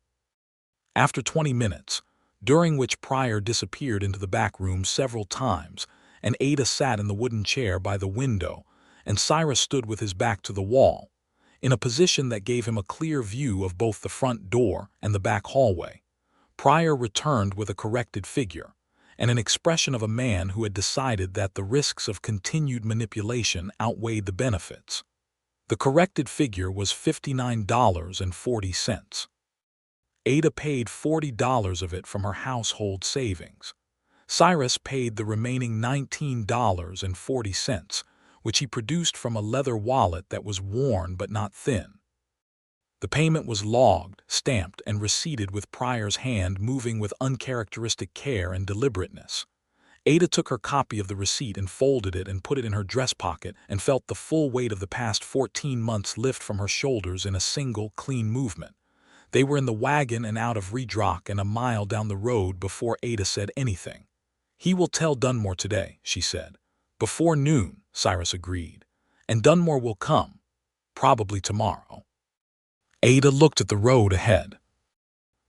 After 20 minutes, during which Pryor disappeared into the back room several times, and Ada sat in the wooden chair by the window, and Cyrus stood with his back to the wall, in a position that gave him a clear view of both the front door and the back hallway. Pryor returned with a corrected figure, and an expression of a man who had decided that the risks of continued manipulation outweighed the benefits. The corrected figure was $59.40. Ada paid $40 of it from her household savings. Cyrus paid the remaining $19.40, which he produced from a leather wallet that was worn but not thin. The payment was logged, stamped, and receipted with Pryor's hand moving with uncharacteristic care and deliberateness. Ada took her copy of the receipt and folded it and put it in her dress pocket and felt the full weight of the past 14 months lift from her shoulders in a single, clean movement. They were in the wagon and out of Redrock and a mile down the road before Ada said anything. "He will tell Dunmore today," she said. "Before noon," Cyrus agreed. "And Dunmore will come. Probably tomorrow." Ada looked at the road ahead.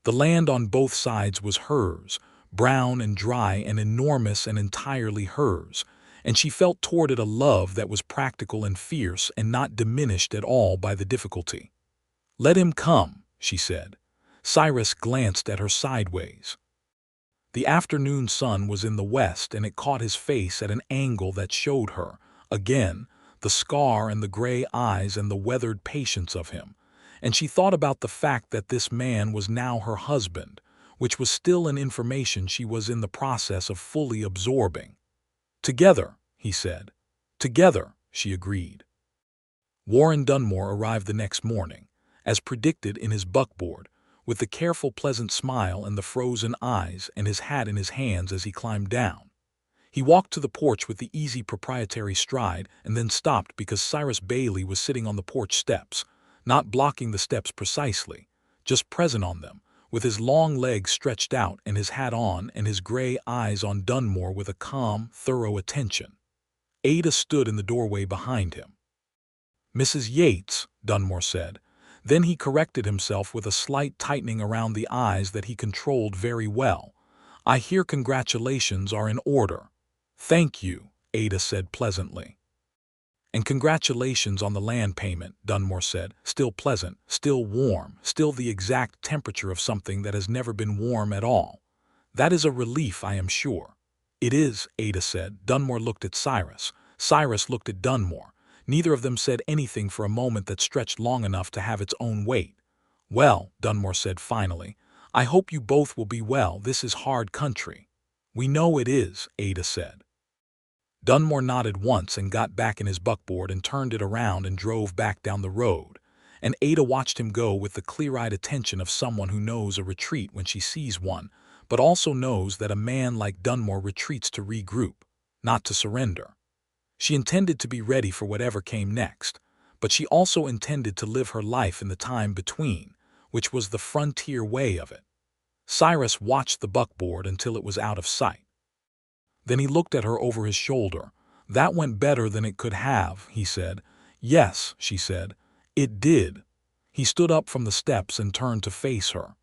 The land on both sides was hers, brown and dry and enormous and entirely hers, and she felt toward it a love that was practical and fierce and not diminished at all by the difficulty. "Let him come," she said. Cyrus glanced at her sideways. The afternoon sun was in the west and it caught his face at an angle that showed her, again, the scar and the gray eyes and the weathered patience of him, and she thought about the fact that this man was now her husband, which was still an information she was in the process of fully absorbing. "Together," he said. "Together," she agreed. Warren Dunmore arrived the next morning, as predicted in his buckboard, with the careful pleasant smile and the frozen eyes and his hat in his hands as he climbed down. He walked to the porch with the easy proprietary stride and then stopped because Cyrus Bailey was sitting on the porch steps, not blocking the steps precisely, just present on them, with his long legs stretched out and his hat on and his gray eyes on Dunmore with a calm, thorough attention. Ada stood in the doorway behind him. "Mrs. Yates," Dunmore said. Then he corrected himself with a slight tightening around the eyes that he controlled very well. "I hear congratulations are in order." "Thank you," Ada said pleasantly. "And congratulations on the land payment," Dunmore said, still pleasant, still warm, still the exact temperature of something that has never been warm at all. "That is a relief, I am sure." "It is," Ada said. Dunmore looked at Cyrus. Cyrus looked at Dunmore. Neither of them said anything for a moment that stretched long enough to have its own weight. "Well," Dunmore said finally, "I hope you both will be well. This is hard country." "We know it is," Ada said. Dunmore nodded once and got back in his buckboard and turned it around and drove back down the road, and Ada watched him go with the clear-eyed attention of someone who knows a retreat when she sees one, but also knows that a man like Dunmore retreats to regroup, not to surrender. She intended to be ready for whatever came next, but she also intended to live her life in the time between, which was the frontier way of it. Cyrus watched the buckboard until it was out of sight. Then he looked at her over his shoulder. "That went better than it could have," he said. "Yes," she said. "It did." He stood up from the steps and turned to face her.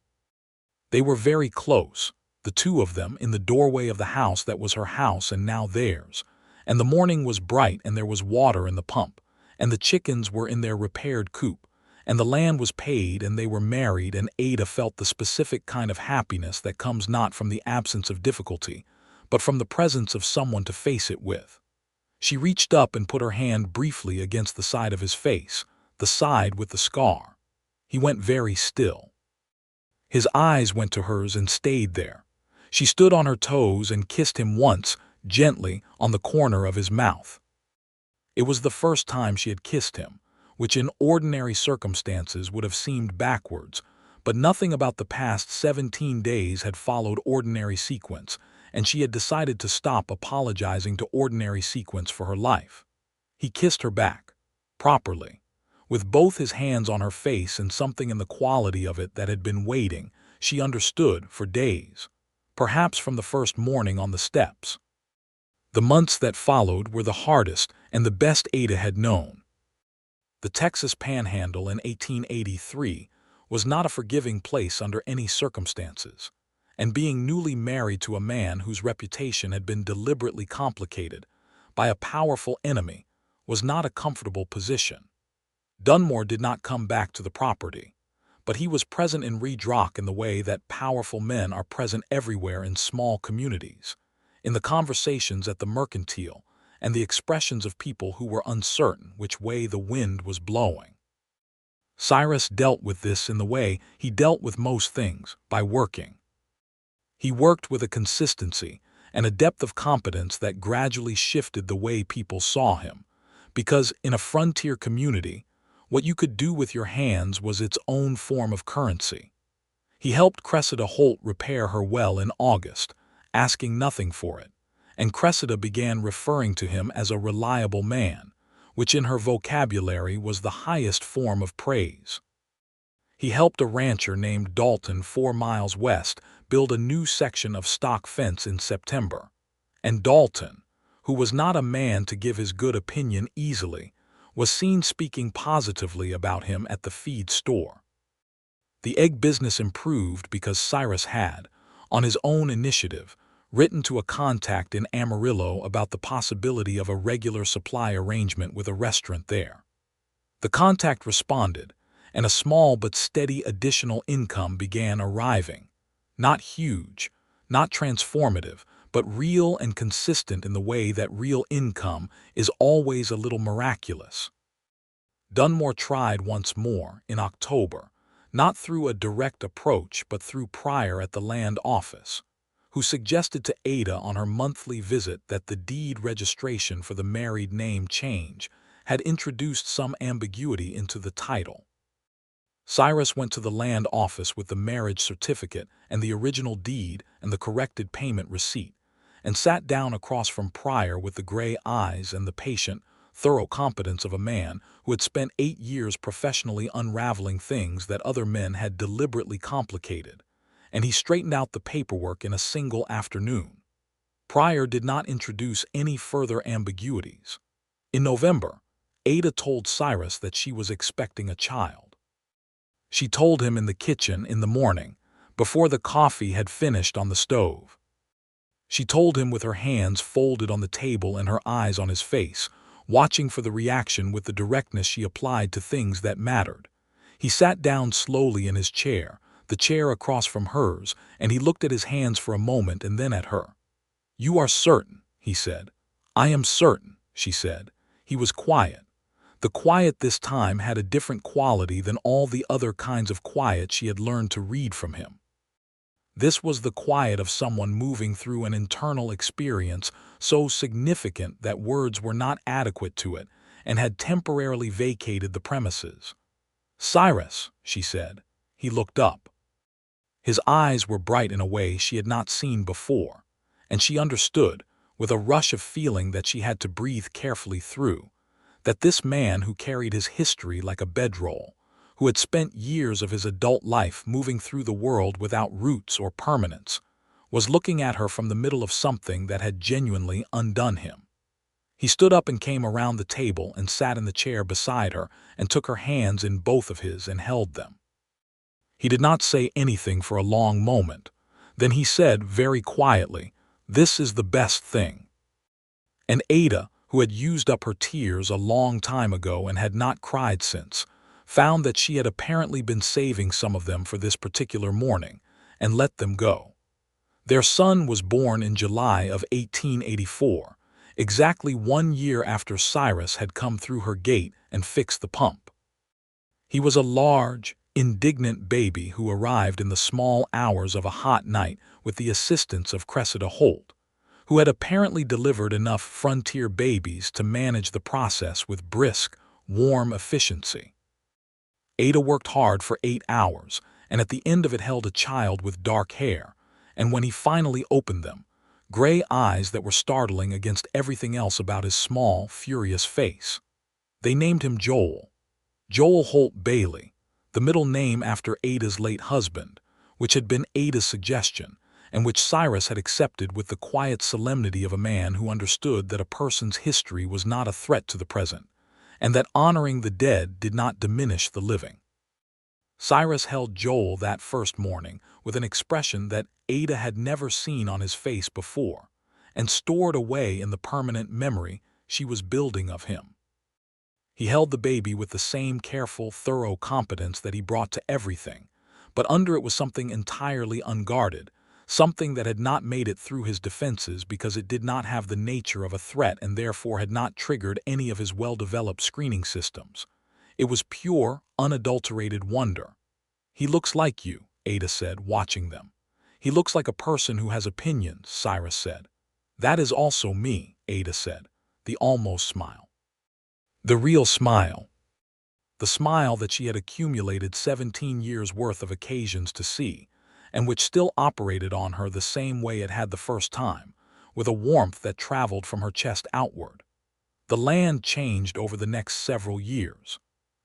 They were very close, the two of them in the doorway of the house that was her house and now theirs. And the morning was bright and there was water in the pump, and the chickens were in their repaired coop, and the land was paid and they were married, and Ada felt the specific kind of happiness that comes not from the absence of difficulty, but from the presence of someone to face it with. She reached up and put her hand briefly against the side of his face, the side with the scar. He went very still. His eyes went to hers and stayed there. She stood on her toes and kissed him once, gently, on the corner of his mouth. It was the first time she had kissed him, which in ordinary circumstances would have seemed backwards, but nothing about the past 17 days had followed ordinary sequence, and she had decided to stop apologizing to ordinary sequence for her life. He kissed her back, properly, with both his hands on her face and something in the quality of it that had been waiting, she understood, for days, perhaps from the first morning on the steps. The months that followed were the hardest and the best Ada had known. The Texas Panhandle in 1883 was not a forgiving place under any circumstances, and being newly married to a man whose reputation had been deliberately complicated by a powerful enemy was not a comfortable position. Dunmore did not come back to the property, but he was present in Redrock in the way that powerful men are present everywhere in small communities, in the conversations at the mercantile and the expressions of people who were uncertain which way the wind was blowing. Cyrus dealt with this in the way he dealt with most things, by working. He worked with a consistency and a depth of competence that gradually shifted the way people saw him, because in a frontier community, what you could do with your hands was its own form of currency. He helped Cressida Holt repair her well in August, asking nothing for it, and Cressida began referring to him as a reliable man, which in her vocabulary was the highest form of praise. He helped a rancher named Dalton 4 miles west build a new section of stock fence in September, and Dalton, who was not a man to give his good opinion easily, was seen speaking positively about him at the feed store. The egg business improved because Cyrus had, on his own initiative, written to a contact in Amarillo about the possibility of a regular supply arrangement with a restaurant there. The contact responded, and a small but steady additional income began arriving. Not huge, not transformative, but real and consistent in the way that real income is always a little miraculous. Dunmore tried once more, in October, not through a direct approach but through Pryor at the land office, who suggested to Ada on her monthly visit that the deed registration for the married name change had introduced some ambiguity into the title. Cyrus went to the land office with the marriage certificate and the original deed and the corrected payment receipt, and sat down across from Pryor with the gray eyes and the patient, thorough competence of a man who had spent 8 years professionally unraveling things that other men had deliberately complicated, and he straightened out the paperwork in a single afternoon. Pryor did not introduce any further ambiguities. In November, Ada told Cyrus that she was expecting a child. She told him in the kitchen in the morning, before the coffee had finished on the stove. She told him with her hands folded on the table and her eyes on his face, watching for the reaction with the directness she applied to things that mattered. He sat down slowly in his chair, the chair across from hers, and he looked at his hands for a moment and then at her. "You are certain," he said. "I am certain," she said. He was quiet. The quiet this time had a different quality than all the other kinds of quiet she had learned to read from him. This was the quiet of someone moving through an internal experience so significant that words were not adequate to it and had temporarily vacated the premises. "Cyrus," she said. He looked up. His eyes were bright in a way she had not seen before, and she understood, with a rush of feeling that she had to breathe carefully through, that this man who carried his history like a bedroll, who had spent years of his adult life moving through the world without roots or permanence, was looking at her from the middle of something that had genuinely undone him. He stood up and came around the table and sat in the chair beside her and took her hands in both of his and held them. He did not say anything for a long moment. Then he said very quietly, "This is the best thing." And Ada, who had used up her tears a long time ago and had not cried since, found that she had apparently been saving some of them for this particular morning, and let them go. Their son was born in July of 1884, exactly 1 year after Cyrus had come through her gate and fixed the pump. He was a large, indignant baby who arrived in the small hours of a hot night with the assistance of Cressida Holt, who had apparently delivered enough frontier babies to manage the process with brisk, warm efficiency. Ada worked hard for 8 hours, and at the end of it held a child with dark hair, and when he finally opened them, gray eyes that were startling against everything else about his small, furious face. They named him Joel Holt Bailey, the middle name after Ada's late husband, which had been Ada's suggestion, and which Cyrus had accepted with the quiet solemnity of a man who understood that a person's history was not a threat to the present, and that honoring the dead did not diminish the living. Cyrus held Joel that first morning with an expression that Ada had never seen on his face before, and stored away in the permanent memory she was building of him. He held the baby with the same careful, thorough competence that he brought to everything, but under it was something entirely unguarded, something that had not made it through his defenses because it did not have the nature of a threat and therefore had not triggered any of his well-developed screening systems. It was pure, unadulterated wonder. "He looks like you," Ada said, watching them. "He looks like a person who has opinions," Cyrus said. "That is also me," Ada said, the almost smile. The real smile. The smile that she had accumulated 17 years' worth of occasions to see, and which still operated on her the same way it had the first time, with a warmth that traveled from her chest outward. The land changed over the next several years.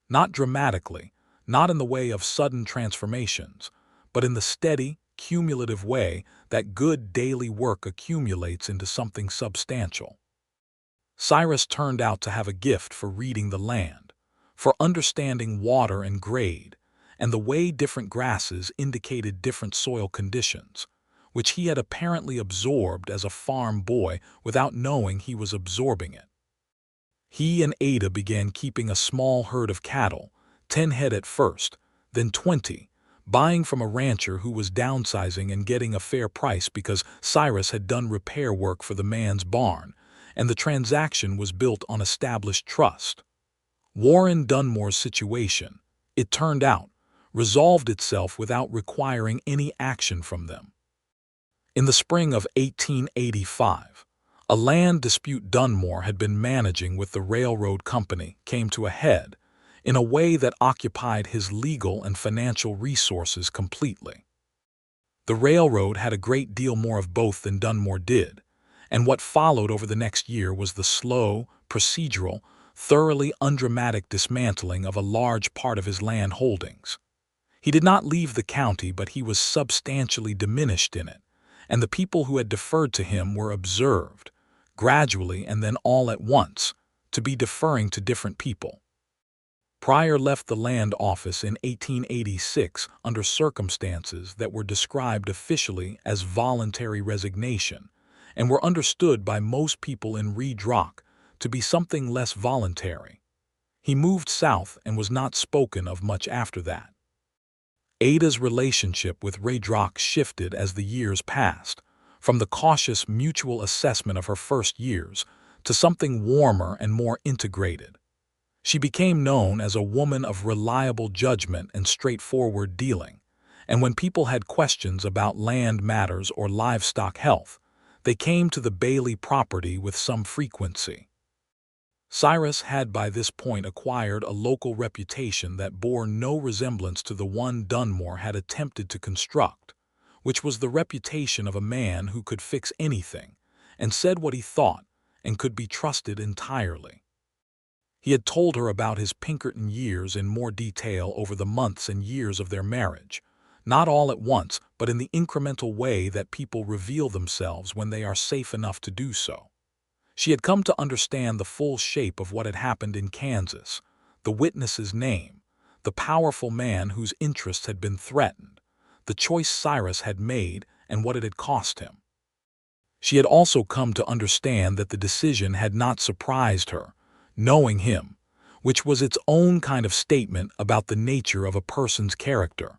Not dramatically, not in the way of sudden transformations, but in the steady, cumulative way that good daily work accumulates into something substantial. Cyrus turned out to have a gift for reading the land, for understanding water and grade, and the way different grasses indicated different soil conditions, which he had apparently absorbed as a farm boy without knowing he was absorbing it. He and Ada began keeping a small herd of cattle, 10 head at first, then 20, buying from a rancher who was downsizing and getting a fair price because Cyrus had done repair work for the man's barn, and the transaction was built on established trust. Warren Dunmore's situation, it turned out, resolved itself without requiring any action from them. In the spring of 1885, a land dispute Dunmore had been managing with the railroad company came to a head in a way that occupied his legal and financial resources completely. The railroad had a great deal more of both than Dunmore did, and what followed over the next year was the slow, procedural, thoroughly undramatic dismantling of a large part of his land holdings. He did not leave the county, but he was substantially diminished in it, and the people who had deferred to him were observed, gradually and then all at once, to be deferring to different people. Pryor left the land office in 1886 under circumstances that were described officially as voluntary resignation, and were understood by most people in Reed Rock to be something less voluntary. He moved south and was not spoken of much after that. Ada's relationship with Reed Rock shifted as the years passed, from the cautious mutual assessment of her first years to something warmer and more integrated. She became known as a woman of reliable judgment and straightforward dealing, and when people had questions about land matters or livestock health, they came to the Bailey property with some frequency. Cyrus had by this point acquired a local reputation that bore no resemblance to the one Dunmore had attempted to construct, which was the reputation of a man who could fix anything, and said what he thought, and could be trusted entirely. He had told her about his Pinkerton years in more detail over the months and years of their marriage, not all at once, but in the incremental way that people reveal themselves when they are safe enough to do so. She had come to understand the full shape of what had happened in Kansas, the witness's name, the powerful man whose interests had been threatened, the choice Cyrus had made, and what it had cost him. She had also come to understand that the decision had not surprised her, knowing him, which was its own kind of statement about the nature of a person's character.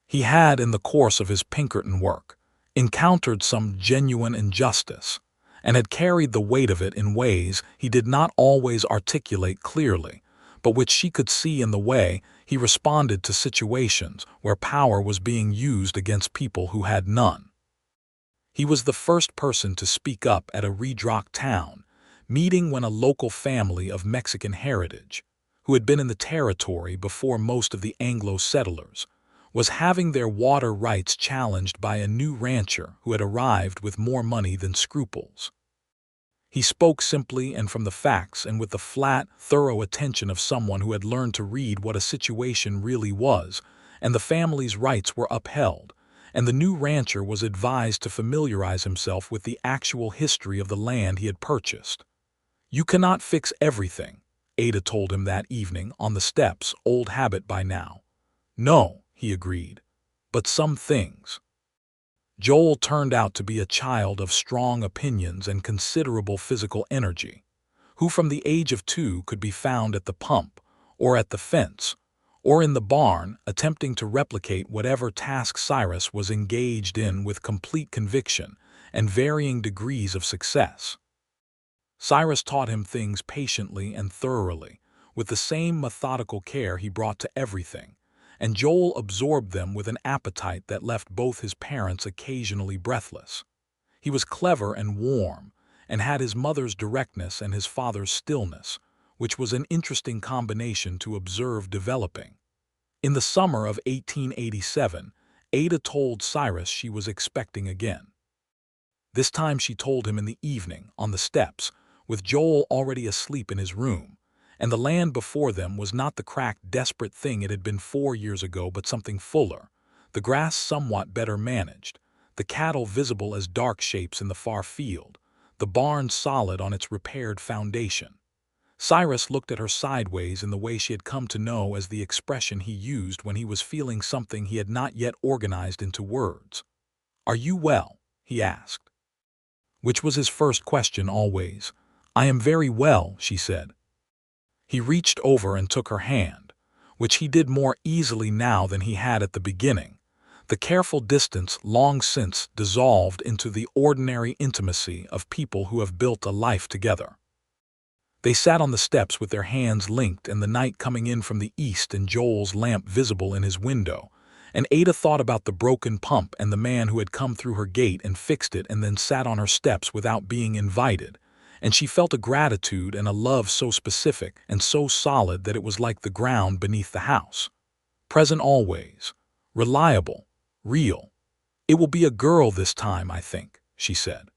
He had, in the course of his Pinkerton work, encountered some genuine injustice, and had carried the weight of it in ways he did not always articulate clearly, but which she could see in the way he responded to situations where power was being used against people who had none. He was the first person to speak up at a Reed Rock town meeting when a local family of Mexican heritage, who had been in the territory before most of the Anglo settlers, was having their water rights challenged by a new rancher who had arrived with more money than scruples. He spoke simply and from the facts and with the flat, thorough attention of someone who had learned to read what a situation really was, and the family's rights were upheld, and the new rancher was advised to familiarize himself with the actual history of the land he had purchased. "You cannot fix everything," Ada told him that evening on the steps, old habit by now. "No," he agreed, "but some things." Joel turned out to be a child of strong opinions and considerable physical energy, who from the age of 2 could be found at the pump, or at the fence, or in the barn, attempting to replicate whatever task Cyrus was engaged in with complete conviction and varying degrees of success. Cyrus taught him things patiently and thoroughly, with the same methodical care he brought to everything, and Joel absorbed them with an appetite that left both his parents occasionally breathless. He was clever and warm, and had his mother's directness and his father's stillness, which was an interesting combination to observe developing. In the summer of 1887, Ada told Cyrus she was expecting again. This time she told him in the evening, on the steps, with Joel already asleep in his room, and the land before them was not the cracked, desperate thing it had been 4 years ago, but something fuller, the grass somewhat better managed, the cattle visible as dark shapes in the far field, the barn solid on its repaired foundation. Cyrus looked at her sideways in the way she had come to know as the expression he used when he was feeling something he had not yet organized into words. "Are you well?" he asked. Which was his first question always. "I am very well," she said. He reached over and took her hand, which he did more easily now than he had at the beginning. The careful distance long since dissolved into the ordinary intimacy of people who have built a life together. They sat on the steps with their hands linked and the night coming in from the east and Joel's lamp visible in his window, and Ada thought about the broken pump and the man who had come through her gate and fixed it and then sat on her steps without being invited, and she felt a gratitude and a love so specific and so solid that it was like the ground beneath the house. Present always, reliable, real. "It will be a girl this time, I think," she said.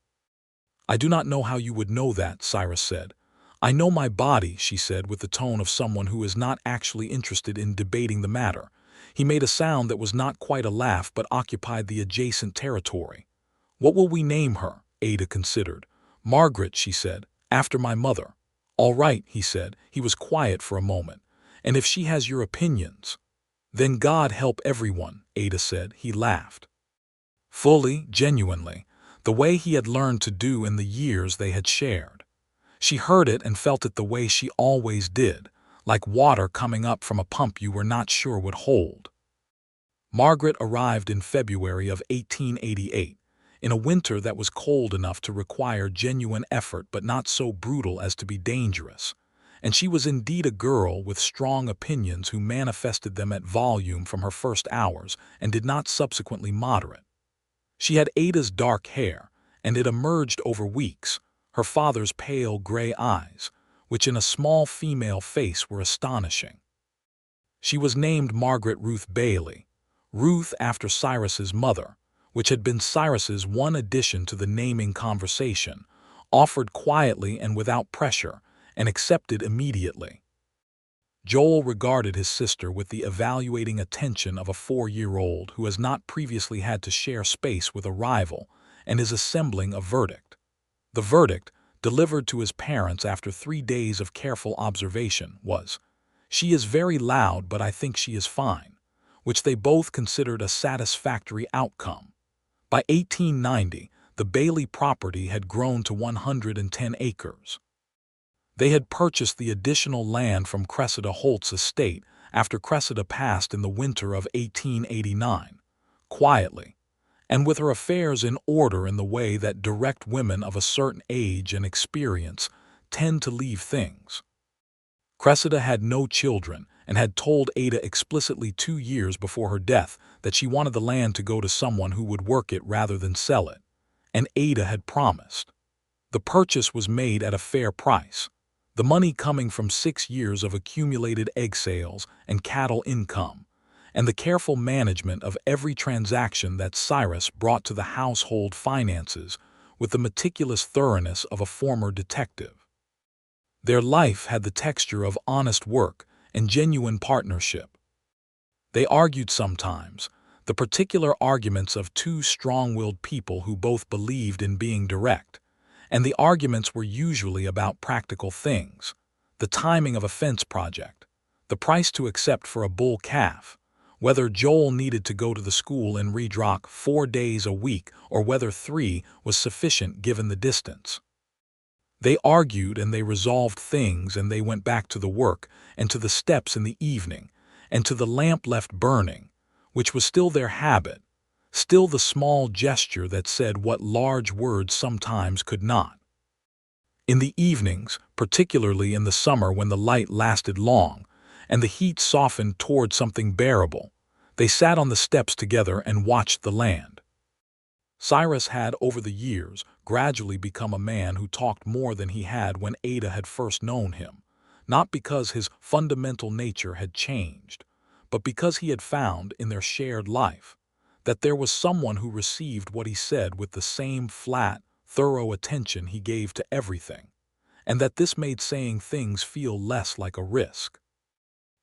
"I do not know how you would know that," Cyrus said. "I know my body," she said with the tone of someone who is not actually interested in debating the matter. He made a sound that was not quite a laugh but occupied the adjacent territory. "What will we name her?" Ada considered. "Margaret," she said, "after my mother." "All right," he said. He was quiet for a moment. "And if she has your opinions?" "Then God help everyone," Ada said. He laughed. Fully, genuinely, the way he had learned to do in the years they had shared. She heard it and felt it the way she always did, like water coming up from a pump you were not sure would hold. Margaret arrived in February of 1888, in a winter that was cold enough to require genuine effort but not so brutal as to be dangerous, and she was indeed a girl with strong opinions who manifested them at volume from her first hours and did not subsequently moderate. She had Ada's dark hair, and it emerged over weeks, her father's pale gray eyes, which in a small female face were astonishing. She was named Margaret Ruth Bailey, Ruth after Cyrus's mother, which had been Cyrus's one addition to the naming conversation, offered quietly and without pressure, and accepted immediately. Joel regarded his sister with the evaluating attention of a 4-year-old who has not previously had to share space with a rival and is assembling a verdict. The verdict, delivered to his parents after 3 days of careful observation, was, "She is very loud, but I think she is fine," which they both considered a satisfactory outcome. By 1890, the Bailey property had grown to 110 acres. They had purchased the additional land from Cressida Holt's estate after Cressida passed in the winter of 1889, quietly, and with her affairs in order in the way that direct women of a certain age and experience tend to leave things. Cressida had no children and had told Ada explicitly 2 years before her death that she wanted the land to go to someone who would work it rather than sell it, and Ada had promised. The purchase was made at a fair price, the money coming from 6 years of accumulated egg sales and cattle income, and the careful management of every transaction that Cyrus brought to the household finances with the meticulous thoroughness of a former detective. Their life had the texture of honest work and genuine partnership. They argued sometimes, the particular arguments of 2 strong-willed people who both believed in being direct, and the arguments were usually about practical things, the timing of a fence project, the price to accept for a bull calf, whether Joel needed to go to the school in Redrock 4 days a week or whether 3 was sufficient given the distance. They argued and they resolved things and they went back to the work and to the steps in the evening and to the lamp left burning, which was still their habit, still the small gesture that said what large words sometimes could not. In the evenings, particularly in the summer when the light lasted long and the heat softened toward something bearable, they sat on the steps together and watched the land. Cyrus had, over the years, gradually become a man who talked more than he had when Ada had first known him, not because his fundamental nature had changed, but because he had found, in their shared life, that there was someone who received what he said with the same flat, thorough attention he gave to everything, and that this made saying things feel less like a risk.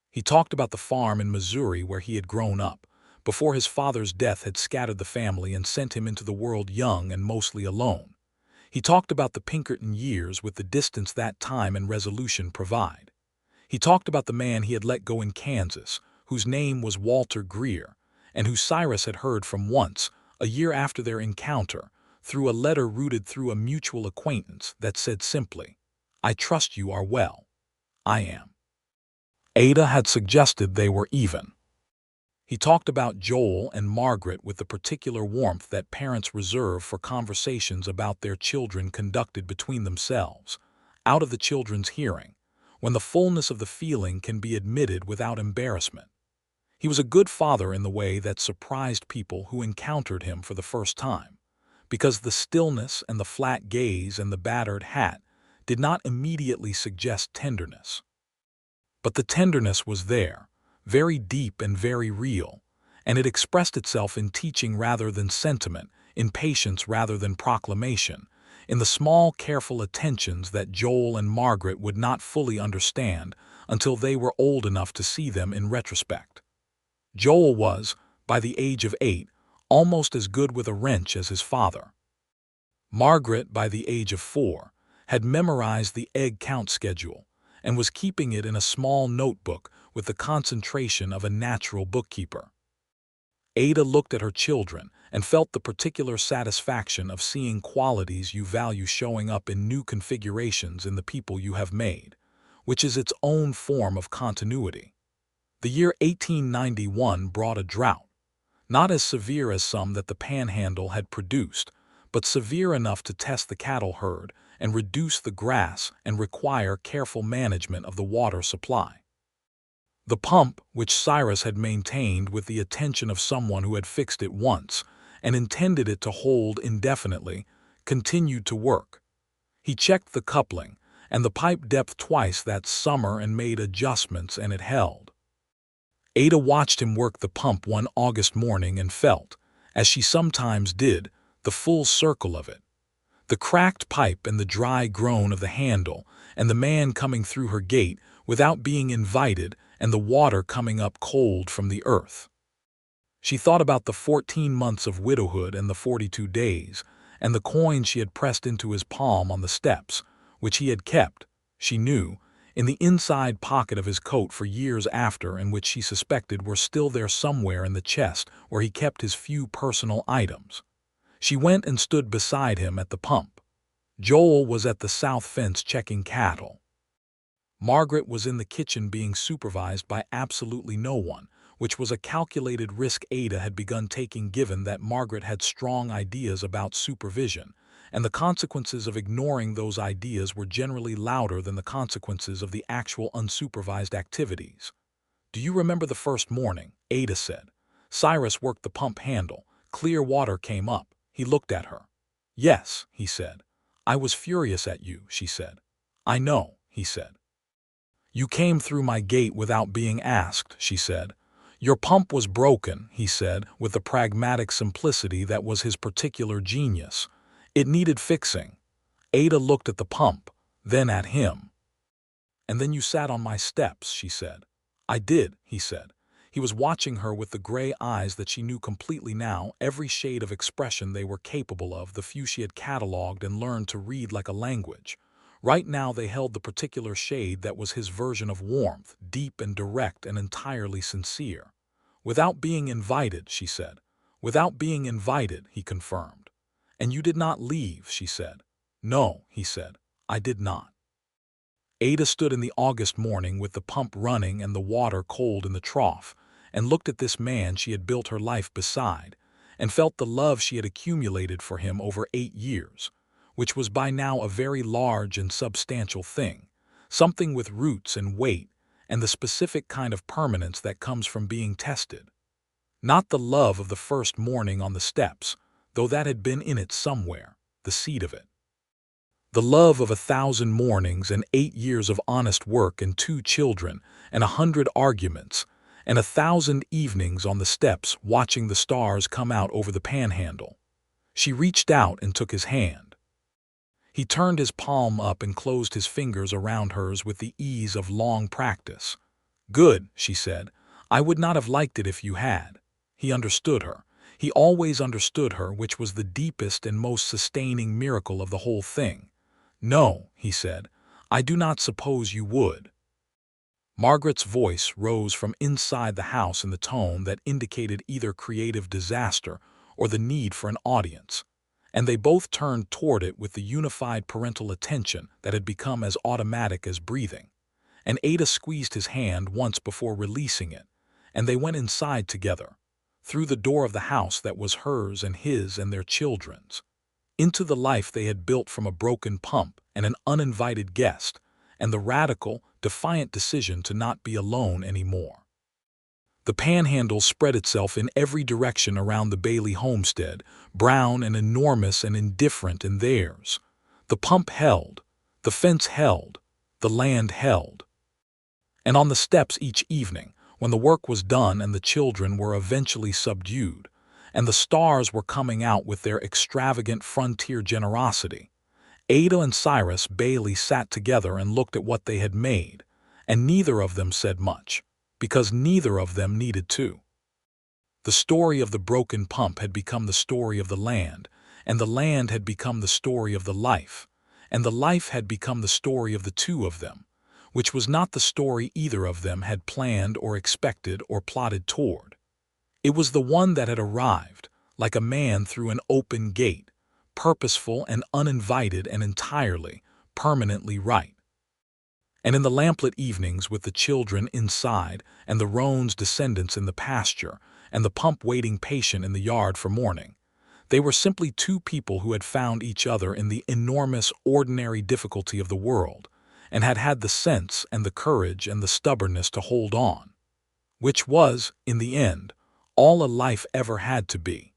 He talked about the farm in Missouri where he had grown up, before his father's death had scattered the family and sent him into the world young and mostly alone. He talked about the Pinkerton years with the distance that time and resolution provide. He talked about the man he had let go in Kansas, whose name was Walter Greer, and who Cyrus had heard from once, a year after their encounter, through a letter rooted through a mutual acquaintance that said simply, "I trust you are well." "I am." Ada had suggested they were even. He talked about Joel and Margaret with the particular warmth that parents reserve for conversations about their children conducted between themselves, out of the children's hearing, when the fullness of the feeling can be admitted without embarrassment. He was a good father in the way that surprised people who encountered him for the first time, because the stillness and the flat gaze and the battered hat did not immediately suggest tenderness. But the tenderness was there, very deep and very real, and it expressed itself in teaching rather than sentiment, in patience rather than proclamation, in the small, careful attentions that Joel and Margaret would not fully understand until they were old enough to see them in retrospect. Joel was, by the age of 8, almost as good with a wrench as his father. Margaret, by the age of 4, had memorized the egg count schedule and was keeping it in a small notebook with the concentration of a natural bookkeeper. Ada looked at her children and felt the particular satisfaction of seeing qualities you value showing up in new configurations in the people you have made, which is its own form of continuity. The year 1891 brought a drought, not as severe as some that the Panhandle had produced, but severe enough to test the cattle herd and reduce the grass and require careful management of the water supply. The pump, which Cyrus had maintained with the attention of someone who had fixed it once and intended it to hold indefinitely, continued to work. He checked the coupling and the pipe depth twice that summer and made adjustments, and it held. Ada watched him work the pump one August morning and felt, as she sometimes did, the full circle of it. The cracked pipe and the dry groan of the handle, and the man coming through her gate without being invited, and the water coming up cold from the earth. She thought about the 14 months of widowhood and the 42 days, and the coin she had pressed into his palm on the steps, which he had kept, she knew, in the inside pocket of his coat for years after, and which she suspected were still there somewhere in the chest where he kept his few personal items. She went and stood beside him at the pump. Joel was at the south fence checking cattle. Margaret was in the kitchen being supervised by absolutely no one, which was a calculated risk Ada had begun taking given that Margaret had strong ideas about supervision, and the consequences of ignoring those ideas were generally louder than the consequences of the actual unsupervised activities. "Do you remember the first morning?" Ada said. Cyrus worked the pump handle. Clear water came up. He looked at her. "Yes," he said. "I was furious at you," she said. "I know," he said. "You came through my gate without being asked," she said. "Your pump was broken," he said, with the pragmatic simplicity that was his particular genius. "It needed fixing." Ada looked at the pump, then at him. "And then you sat on my steps," she said. "I did," he said. He was watching her with the gray eyes that she knew completely now, every shade of expression they were capable of, the few she had catalogued and learned to read like a language. Right now they held the particular shade that was his version of warmth, deep and direct and entirely sincere. "Without being invited," she said. "Without being invited," he confirmed. "And you did not leave," she said. "No," he said. I did not. Ada stood in the August morning with the pump running and the water cold in the trough, and looked at this man she had built her life beside, and felt the love she had accumulated for him over 8 years, which was by now a very large and substantial thing, something with roots and weight, and the specific kind of permanence that comes from being tested. Not the love of the first morning on the steps, though that had been in it somewhere, the seed of it. The love of 1,000 mornings and 8 years of honest work and 2 children and 100 arguments and 1,000 evenings on the steps watching the stars come out over the panhandle. She reached out and took his hand. He turned his palm up and closed his fingers around hers with the ease of long practice. "Good," she said. "I would not have liked it if you had." He understood her. He always understood her, which was the deepest and most sustaining miracle of the whole thing. "No," he said, "I do not suppose you would." Margaret's voice rose from inside the house in the tone that indicated either creative disaster or the need for an audience, and they both turned toward it with the unified parental attention that had become as automatic as breathing. And Ada squeezed his hand once before releasing it, and they went inside together, through the door of the house that was hers and his and their children's, into the life they had built from a broken pump and an uninvited guest, and the radical, defiant decision to not be alone anymore. The panhandle spread itself in every direction around the Bailey homestead, brown and enormous and indifferent in theirs. The pump held, the fence held, the land held. And on the steps each evening, when the work was done and the children were eventually subdued, and the stars were coming out with their extravagant frontier generosity, Ada and Cyrus Bailey sat together and looked at what they had made, and neither of them said much, because neither of them needed to. The story of the broken pump had become the story of the land, and the land had become the story of the life, and the life had become the story of the two of them, which was not the story either of them had planned or expected or plotted toward. It was the one that had arrived, like a man through an open gate, purposeful and uninvited and entirely, permanently right. And in the lamplit evenings with the children inside and the roan's descendants in the pasture and the pump waiting patient in the yard for morning, they were simply two people who had found each other in the enormous, ordinary difficulty of the world and had had the sense and the courage and the stubbornness to hold on, which was, in the end, all a life ever had to be.